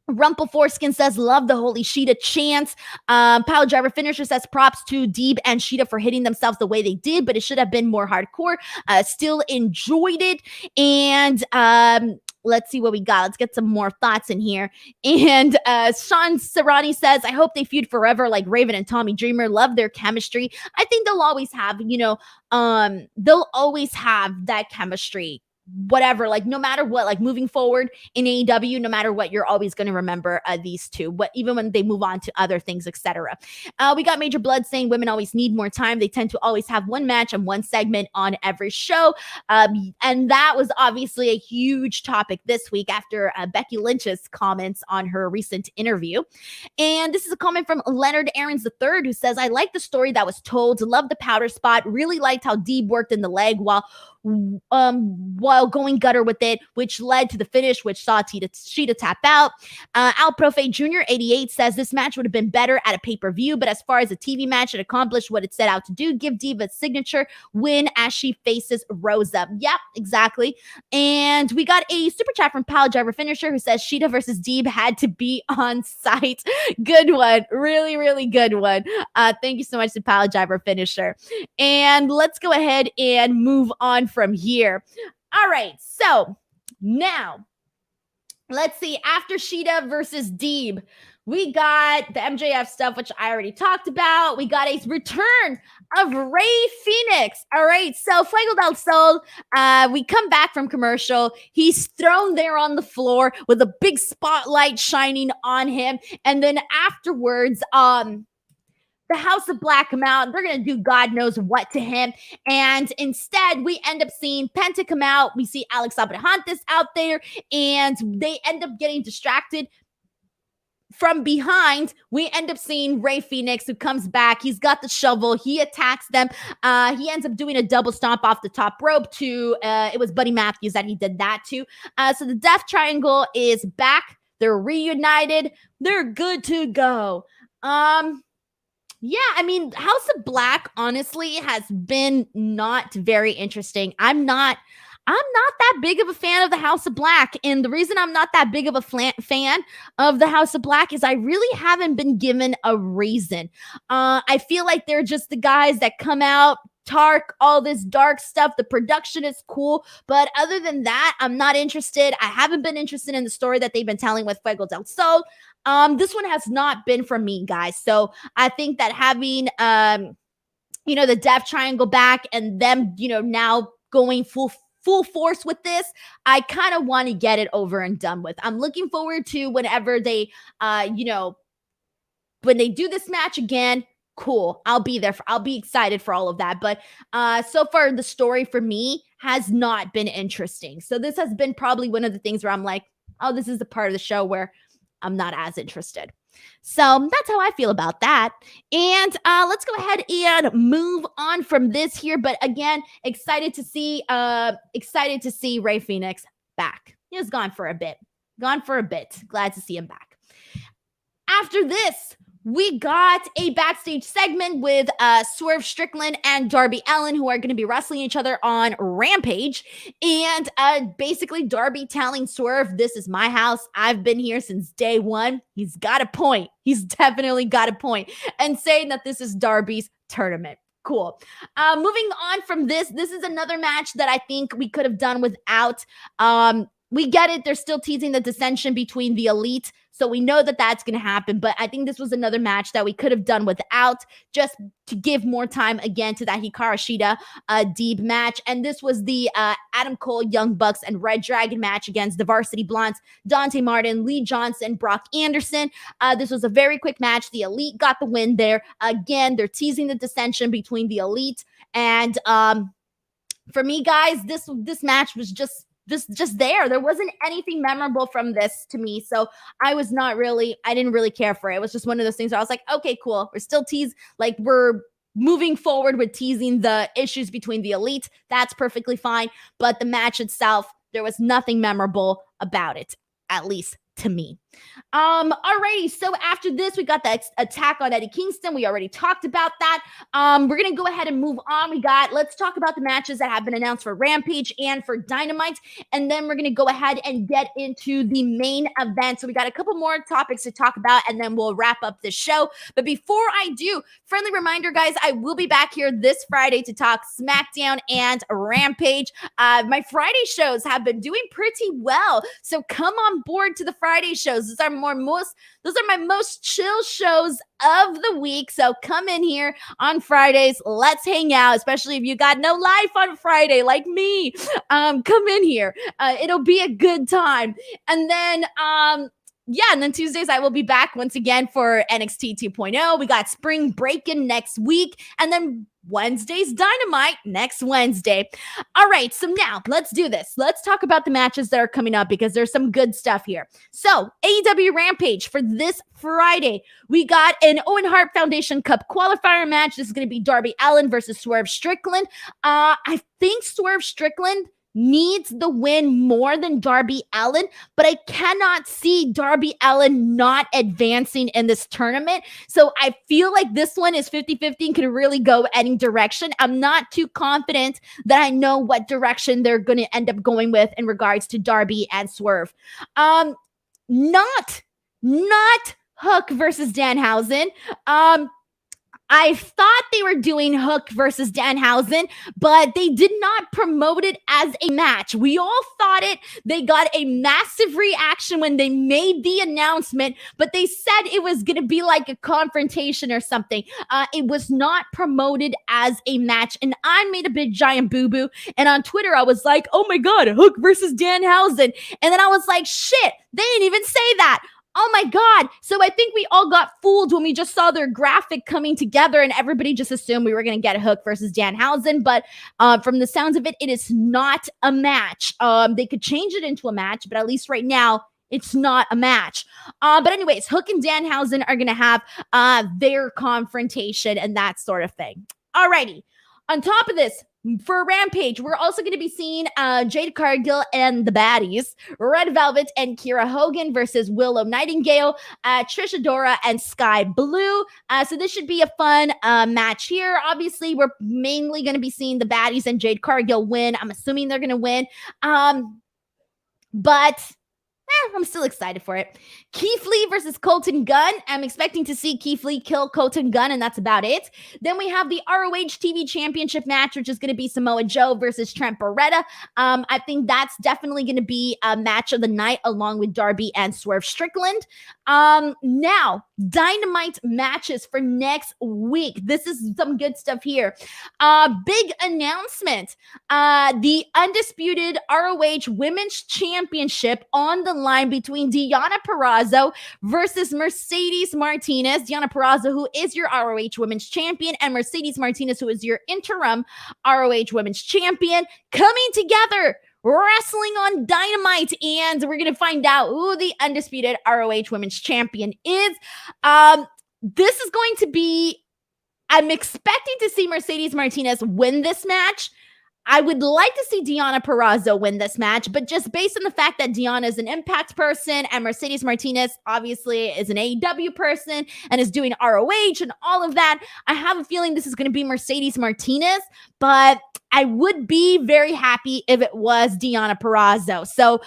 Rumple Foreskin says, love the Holy Shida chants. Pile Driver Finisher says, props to Deeb and Shida for hitting themselves the way they did, but it should have been more hardcore. Still enjoyed it. And let's see what we got. Let's get some more thoughts in here. And Sean Serrani says, I hope they feud forever like Raven and Tommy Dreamer. Love their chemistry. I think they'll always have, they'll always have that chemistry. Whatever, no matter what, moving forward in AEW, no matter what, you're always going to remember these two, even when they move on to other things, etc. We got Major Blood saying women always need more time. They tend to always have one match and one segment on every show. And that was obviously a huge topic this week after Becky Lynch's comments on her recent interview. And this is a comment from Leonard Aarons III, who says, I like the story that was told, love the powder spot, really liked how Deeb worked in the leg while going gutter with it, which led to the finish, which saw Shida tap out. Al Profe Jr. 88 says this match would have been better at a pay-per-view, but as far as a TV match, it accomplished what it set out to do, give Deeb a signature win as she faces Rosa. Yep, exactly. And we got a super chat from Pile Driver Finisher who says Shida versus Deeb had to be on site. Good one. Really, really good one. Thank you so much to Pile Driver Finisher. And let's go ahead and move on from here. All right, so now let's see. After Shida versus Deeb, we got the MJF stuff, which I already talked about. We got a return of Rey Fenix. All right, so Fuego del Sol, we come back from commercial. He's thrown there on the floor with a big spotlight shining on him. And then afterwards, the House of Black come out. They're going to do God knows what to him. And instead, we end up seeing Penta come out. We see Alex Abrahantes out there, and they end up getting distracted. From behind, we end up seeing Rey Fenix, who comes back. He's got the shovel. He attacks them. He ends up doing a double stomp off the top rope to, it was Buddy Matthews that he did that to. So the Death Triangle is back. They're reunited. They're good to go. Yeah, I mean, House of Black, honestly, has been not very interesting. I'm not I'm not that big of a fan of the House of Black. And the reason I'm not that big of a fan of the House of Black is I really haven't been given a reason. I feel like they're just the guys that come out, talk all this dark stuff. The production is cool. But other than that, I'm not interested. I haven't been interested in the story that they've been telling with Fuego del Sol. This one has not been for me, guys. So I think that having, the Death Triangle back and them, now going full force with this, I kind of want to get it over and done with. I'm looking forward to whenever they, when they do this match again. Cool. I'll be there. I'll be excited for all of that. But so far, the story for me has not been interesting. So this has been probably one of the things where I'm like, oh, this is the part of the show where I'm not as interested. So that's how I feel about that. And let's go ahead and move on from this here. But again, excited to see Rey Fenix back. He was gone for a bit. Glad to see him back. After this, we got a backstage segment with Swerve Strickland and Darby Allin, who are going to be wrestling each other on Rampage. And basically Darby telling Swerve, this is my house. I've been here since day one. He's got a point. He's definitely got a point. And saying that this is Darby's tournament. Cool. Moving on from this is another match that I think we could have done without. We get it. They're still teasing the dissension between the Elite. So we know that that's going to happen. But I think this was another match that we could have done without, just to give more time again to that Hikaru Shida Deeb match. And this was the Adam Cole, Young Bucks, and ReDRagon match against the Varsity Blondes, Dante Martin, Lee Johnson, Brock Anderson. This was a very quick match. The Elite got the win there. Again, they're teasing the dissension between the Elite. And for me, guys, this match was just there. There wasn't anything memorable from this to me. So I didn't really care for it. It was just one of those things where I was like, okay, cool. We're moving forward with teasing the issues between the Elite. That's perfectly fine. But the match itself, there was nothing memorable about it, at least to me. Alrighty, so after this, we got the attack on Eddie Kingston. We already talked about that. We're gonna go ahead and move on. Let's talk about the matches that have been announced for Rampage and for Dynamite, and then we're gonna go ahead and get into the main event. So we got a couple more topics to talk about, and then we'll wrap up the show. But before I do, friendly reminder, guys, I will be back here this Friday to talk SmackDown and Rampage. My Friday shows have been doing pretty well, so come on board to the Friday shows. Those are my most chill shows of the week. So come in here on Fridays. Let's hang out, especially if you got no life on Friday like me. Come in here. It'll be a good time. And then and then Tuesdays I will be back once again for NXT 2.0. We got spring break-in next week, and then Wednesday's Dynamite next Wednesday. All right, so now let's do this. Let's talk about the matches that are coming up because there's some good stuff here. So AEW Rampage for this Friday, we got an Owen Hart Foundation Cup qualifier match. This is going to be Darby Allin versus Swerve Strickland. I think Swerve Strickland needs the win more than Darby Allin, but I cannot see Darby Allin not advancing in this tournament. So I feel like this one is 50-50 and can really go any direction. I'm not too confident that I know what direction they're going to end up going with in regards to Darby and Swerve. Not Hook versus Danhausen. I thought they were doing Hook versus Danhausen, but they did not promote it as a match. We all thought it. They got a massive reaction when they made the announcement, but they said it was going to be like a confrontation or something. It was not promoted as a match, and I made a big giant boo-boo, and on Twitter, I was like, oh my God, Hook versus Danhausen, and then I was like, shit, they didn't even say that. Oh my God. So I think we all got fooled when we just saw their graphic coming together and everybody just assumed we were going to get Hook versus Danhausen. But from the sounds of it, it is not a match. They could change it into a match, but at least right now, it's not a match. But anyways, Hook and Danhausen are going to have their confrontation and that sort of thing. Alrighty. On top of this, For Rampage, we're also going to be seeing Jade Cargill and the Baddies, Red Velvet and Kiera Hogan versus Willow Nightingale, Trish Adora and Sky Blue. So this should be a fun match here. Obviously, we're mainly going to be seeing the Baddies and Jade Cargill win. I'm assuming they're going to win. But I'm still excited for it. Keith Lee versus Colton Gunn. I'm expecting to see Keith Lee kill Colton Gunn, and that's about it. Then we have the ROH TV Championship match, which is going to be Samoa Joe versus Trent Beretta. I think that's definitely going to be a match of the night, along with Darby and Swerve Strickland. Now, Dynamite matches for next week. This is some good stuff here. Big announcement. The undisputed ROH Women's Championship on the line between Deonna Purrazzo versus Mercedes Martinez. Deonna Purrazzo, who is your ROH Women's Champion, and Mercedes Martinez, who is your interim ROH Women's Champion, coming together, wrestling on Dynamite, and we're going to find out who the undisputed ROH Women's Champion is. This is going to be, I'm expecting to see Mercedes Martinez win this match. I would like to see Deonna Purrazzo win this match, but just based on the fact that Deonna is an Impact person and Mercedes Martinez obviously is an AEW person and is doing ROH and all of that, I have a feeling this is going to be Mercedes Martinez, but I would be very happy if it was Deonna Purrazzo. So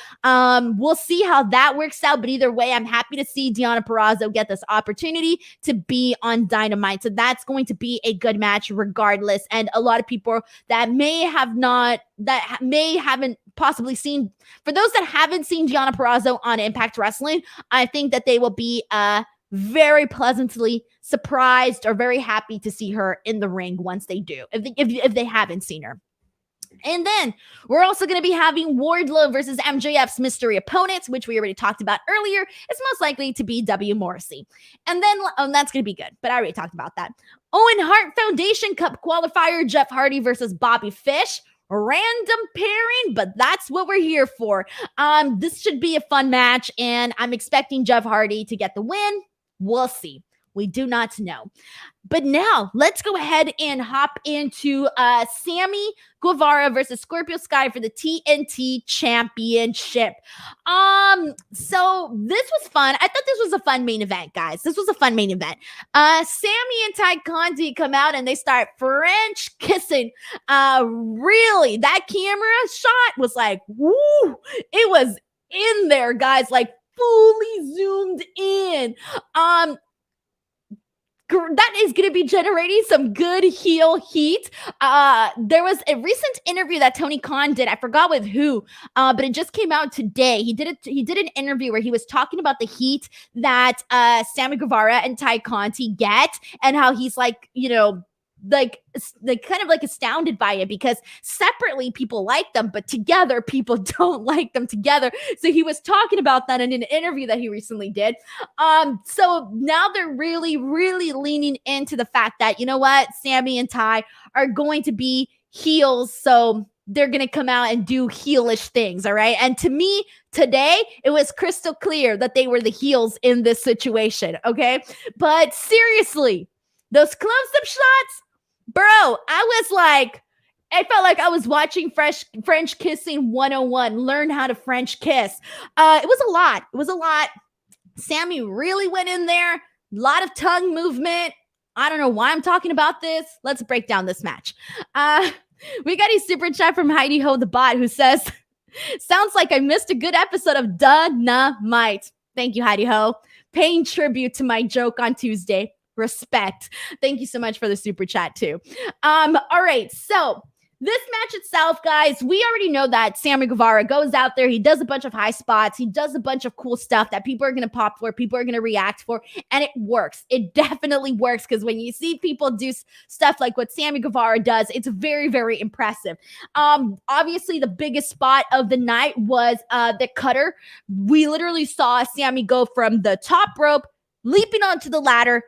we'll see how that works out. But either way, I'm happy to see Deonna Purrazzo get this opportunity to be on Dynamite. So that's going to be a good match regardless. And a lot of people that haven't possibly seen, for those that haven't seen Deonna Purrazzo on Impact Wrestling, I think that they will be very pleasantly surprised or very happy to see her in the ring once they do, if they haven't seen her. And then we're also going to be having Wardlow versus MJF's mystery opponents, which we already talked about earlier. It's most likely to be W. Morrissey. And then that's going to be good, but I already talked about that. Owen Hart Foundation Cup qualifier, Jeff Hardy versus Bobby Fish. Random pairing, but that's what we're here for. This should be a fun match, and I'm expecting Jeff Hardy to get the win. We'll see. We do not know. But now let's go ahead and hop into Sammy Guevara versus Scorpio Sky for the TNT Championship. So this was fun. I thought this was a fun main event, guys. This was a fun main event. Sammy and Ty Conti come out and they start French kissing. Really, that camera shot was like, woo! It was in there, guys, like fully zoomed in. That is going to be generating some good heel heat. There was a recent interview that Tony Khan did. I forgot with who, but it just came out today. He did an interview where he was talking about the heat that Sammy Guevara and Ty Conti get, and how he's like, like kind of like astounded by it, because separately people like them, but together people don't like them together. So he was talking about that in an interview that he recently did. So now they're really, really leaning into the fact that, you know what, Sammy and Ty are going to be heels. So they're going to come out and do heelish things. All right. And to me today, it was crystal clear that they were the heels in this situation. Okay. But seriously, those close-up shots, bro, I felt like I was watching French Kissing 101, learn how to French kiss. It was a lot. It was a lot. Sammy really went in there. A lot of tongue movement. I don't know why I'm talking about this. Let's break down this match. We got a super chat from Heidi Ho the bot, who says, sounds like I missed a good episode of Dynamite. Thank you, Heidi Ho. Paying tribute to my joke on Tuesday. Respect. Thank you so much for the super chat too. All right. So this match itself, guys, we already know that Sammy Guevara goes out there. He does a bunch of high spots. He does a bunch of cool stuff that people are going to pop for, people are going to react for, and it works. It definitely works, because when you see people do stuff like what Sammy Guevara does, it's very, very impressive. Obviously, the biggest spot of the night was the cutter. We literally saw Sammy go from the top rope, leaping onto the ladder,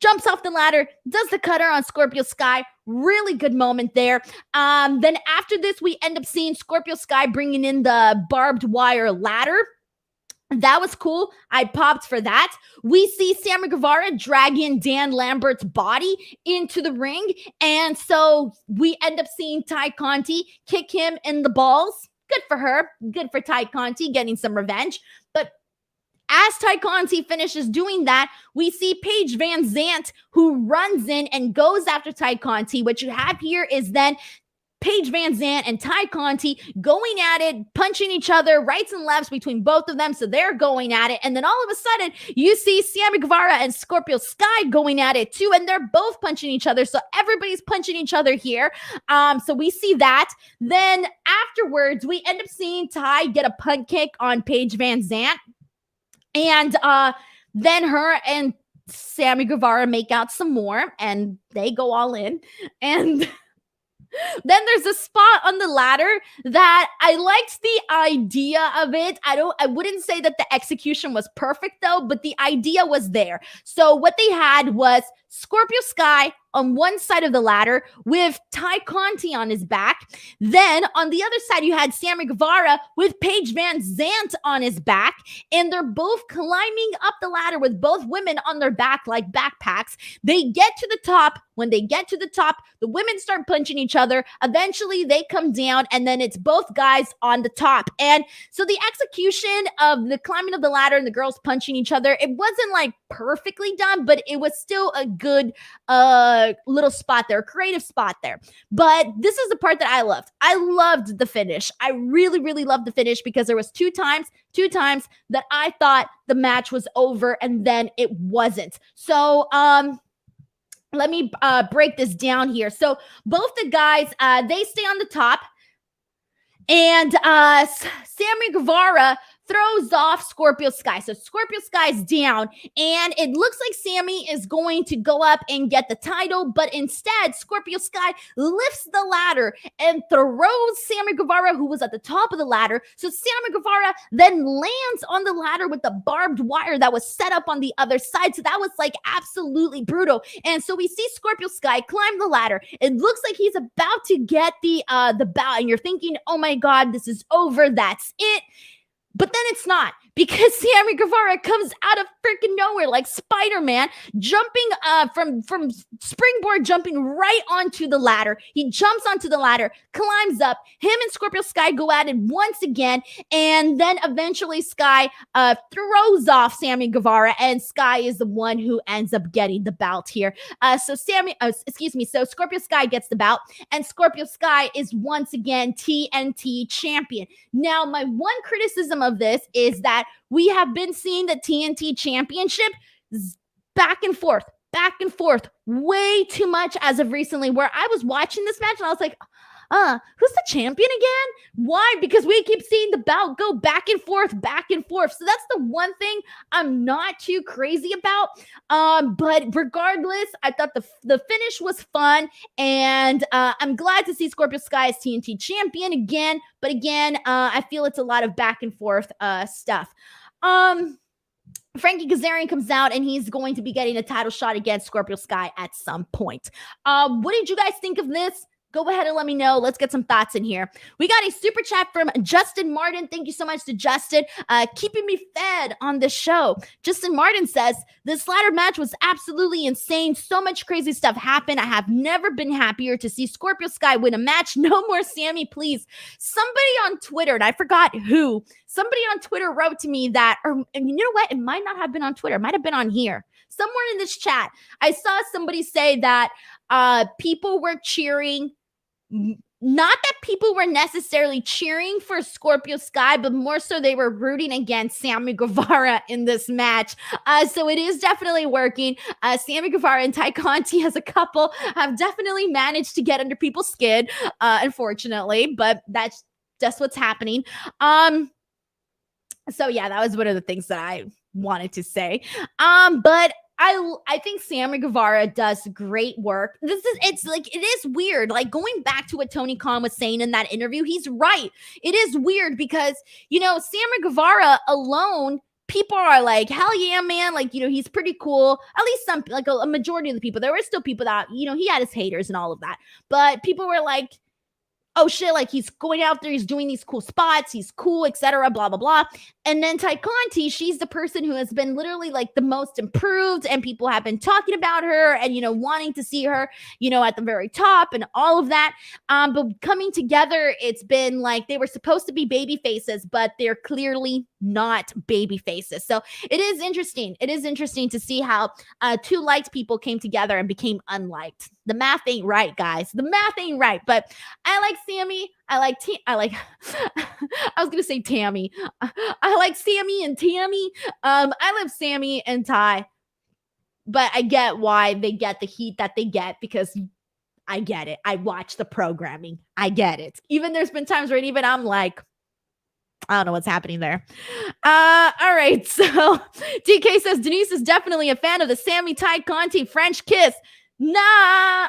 jumps off the ladder, does the cutter on Scorpio Sky. Really good moment there. Then after this, we end up seeing Scorpio Sky bringing in the barbed wire ladder. That was cool. I popped for that. We see Sammy Guevara dragging Dan Lambert's body into the ring. And so we end up seeing Ty Conti kick him in the balls. Good for her. Good for Ty Conti getting some revenge. But as Ty Conti finishes doing that, we see Paige Van Zant, who runs in and goes after Ty Conti. What you have here is then Paige Van Zant and Ty Conti going at it, punching each other, rights and lefts between both of them. So they're going at it. And then all of a sudden, you see Sammy Guevara and Scorpio Sky going at it too. And they're both punching each other. So everybody's punching each other here. So we see that. Then afterwards, we end up seeing Ty get a punt kick on Paige Van Zant. And then her and Sammy Guevara make out some more. And they go all in. And then there's a spot on the ladder that I liked the idea of it. I wouldn't say that the execution was perfect though, but the idea was there. So what they had was Scorpio Sky on one side of the ladder with Ty Conti on his back. Then on the other side, you had Sammy Guevara with Paige Van Zant on his back. And they're both climbing up the ladder with both women on their back like backpacks. They get to the top. When they get to the top, the women start punching each other. Eventually, they come down, and then it's both guys on the top. And so the execution of the climbing of the ladder and the girls punching each other, it wasn't like perfectly done, but it was still a good little spot there, creative spot there. But this is the part that I loved. I loved the finish. I really, really loved the finish because there was two times that I thought the match was over and then it wasn't. So, let me break this down here. So both the guys, they stay on the top, and Sammy Guevara throws off Scorpio Sky. So Scorpio Sky's down, and it looks like Sammy is going to go up and get the title, but instead, Scorpio Sky lifts the ladder and throws Sammy Guevara, who was at the top of the ladder. So Sammy Guevara then lands on the ladder with the barbed wire that was set up on the other side. So that was like absolutely brutal. And so we see Scorpio Sky climb the ladder. It looks like he's about to get the bout, and you're thinking, oh my God, this is over. That's it. But then it's not, because Sammy Guevara comes out of freaking nowhere like Spider-Man, jumping from springboard, jumping right onto the ladder. He jumps onto the ladder, climbs up. Him and Scorpio Sky go at it once again, and then eventually Sky throws off Sammy Guevara, and Sky is the one who ends up getting the bout here. So Scorpio Sky gets the bout, and Scorpio Sky is once again TNT champion. Now, my one criticism of this is that we have been seeing the TNT championship back and forth way too much as of recently, where I was watching this match and I was like, who's the champion again? Why? Because we keep seeing the bout go back and forth. So that's the one thing I'm not too crazy about. But regardless, I thought the finish was fun, and I'm glad to see Scorpio Sky as TNT champion again. But again, I feel it's a lot of back and forth stuff. Frankie Kazarian comes out, and he's going to be getting a title shot against Scorpio Sky at some point. What did you guys think of this? Go ahead and let me know. Let's get some thoughts in here. We got a super chat from Justin Martin. Thank you so much to Justin, keeping me fed on this show. Justin Martin says, this ladder match was absolutely insane. So much crazy stuff happened. I have never been happier to see Scorpio Sky win a match. No more Sammy, please. Somebody on Twitter, and I forgot who, somebody on Twitter wrote to me that, and you know what? It might not have been on Twitter. It might have been on here. Somewhere in this chat, I saw somebody say that people were cheering. Not that people were necessarily cheering for Scorpio Sky, but more so they were rooting against Sammy Guevara in this match. So it is definitely working. Sammy Guevara and Ty Conti as a couple have definitely managed to get under people's skin, unfortunately, but that's just what's happening. So yeah, that was one of the things that I wanted to say. But I think Sammy Guevara does great work. It is weird. Like, going back to what Tony Khan was saying in that interview, he's right. It is weird because, Sammy Guevara alone, people are like, hell yeah, man. Like, he's pretty cool. At least some, like a majority of the people. There were still people that, he had his haters and all of that. But people were like, oh shit, like he's going out there, he's doing these cool spots, he's cool, etc., blah blah blah. And then Ty Conti, she's the person who has been literally like the most improved, and people have been talking about her and wanting to see her at the very top and all of that. But coming together, it's been like they were supposed to be baby faces, but they're clearly not baby faces. So it is interesting. It is interesting to see how two liked people came together and became unliked. The math ain't right, guys. The math ain't right. But I like Sammy. I was gonna say Tammy. I like Sammy and Tammy. I love Sammy and Ty, but I get why they get the heat that they get, because I get it. I watch the programming. I get it. Even there's been times where even I'm like, I don't know what's happening there. All right. So DK says Denise is definitely a fan of the Sammy Ty Conti French kiss. Nah,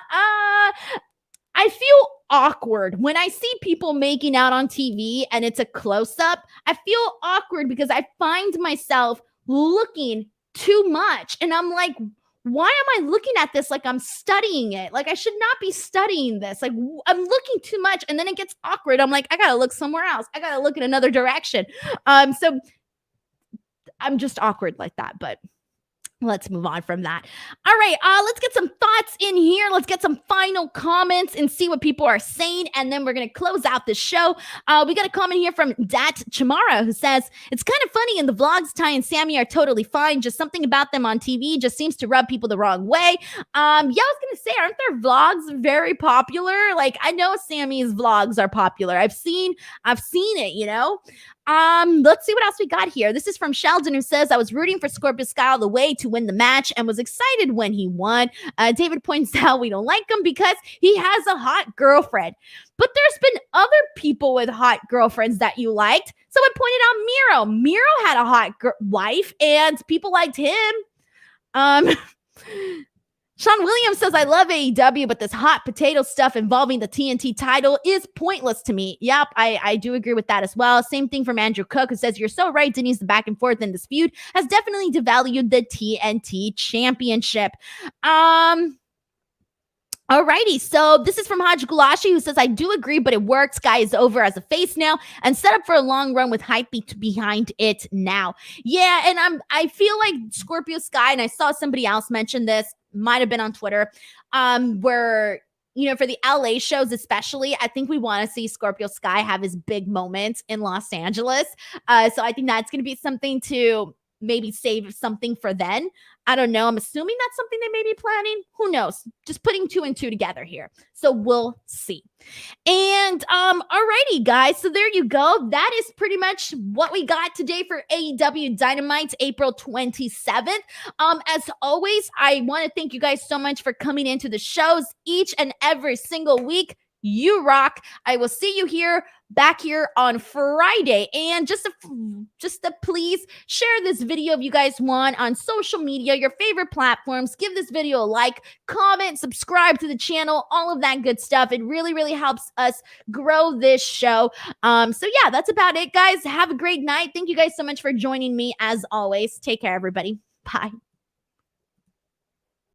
I feel awkward when I see people making out on TV and it's a close-up. I feel awkward because I find myself looking too much. And I'm like, why am I looking at this like I'm studying it? Like I should not be studying this. Like I'm looking too much, and then it gets awkward. I'm like, I gotta look somewhere else. I gotta look in another direction. So I'm just awkward like that, but let's move on from that. All right, let's get some thoughts in here. Let's get some final comments and see what people are saying, and then we're going to close out the show. We got a comment here from Dat Chamara, who says, it's kind of funny in the vlogs, Ty and Sammy are totally fine. Just something about them on TV just seems to rub people the wrong way. I was going to say, aren't their vlogs very popular? Like, I know Sammy's vlogs are popular. I've seen it, Let's see what else we got here. This is from Sheldon, who says, I was rooting for Scorpio Sky all the way to win the match and was excited when he won. David points out we don't like him because he has a hot girlfriend. But there's been other people with hot girlfriends that you liked. Someone pointed out Miro. Miro had a hot wife and people liked him. Sean Williams says, I love AEW, but this hot potato stuff involving the TNT title is pointless to me. Yep, I do agree with that as well. Same thing from Andrew Cook, who says, you're so right, Denise, the back and forth in this feud has definitely devalued the TNT championship. Alrighty, so this is from Haj Gulashi, who says, I do agree, but it works. Guy is over as a face now and set up for a long run with hype behind it now. Yeah, and I feel like Scorpio Sky, and I saw somebody else mention this, might have been on Twitter, where, for the LA shows especially, I think we want to see Scorpio Sky have his big moment in Los Angeles. So I think that's going to be something to maybe save something for then. I don't know. I'm assuming that's something they may be planning. Who knows? Just putting 2 and 2 together here. So we'll see. And alrighty, guys. So there you go. That is pretty much what we got today for AEW Dynamite, April 27th. As always, I want to thank you guys so much for coming into the shows each and every single week. You rock. I will see you back here on Friday. And just to please share this video if you guys want on social media, your favorite platforms. Give this video a like, comment, subscribe to the channel, all of that good stuff. It really, really helps us grow this show. So yeah, that's about it, guys. Have a great night. Thank you guys so much for joining me as always. Take care, everybody. Bye.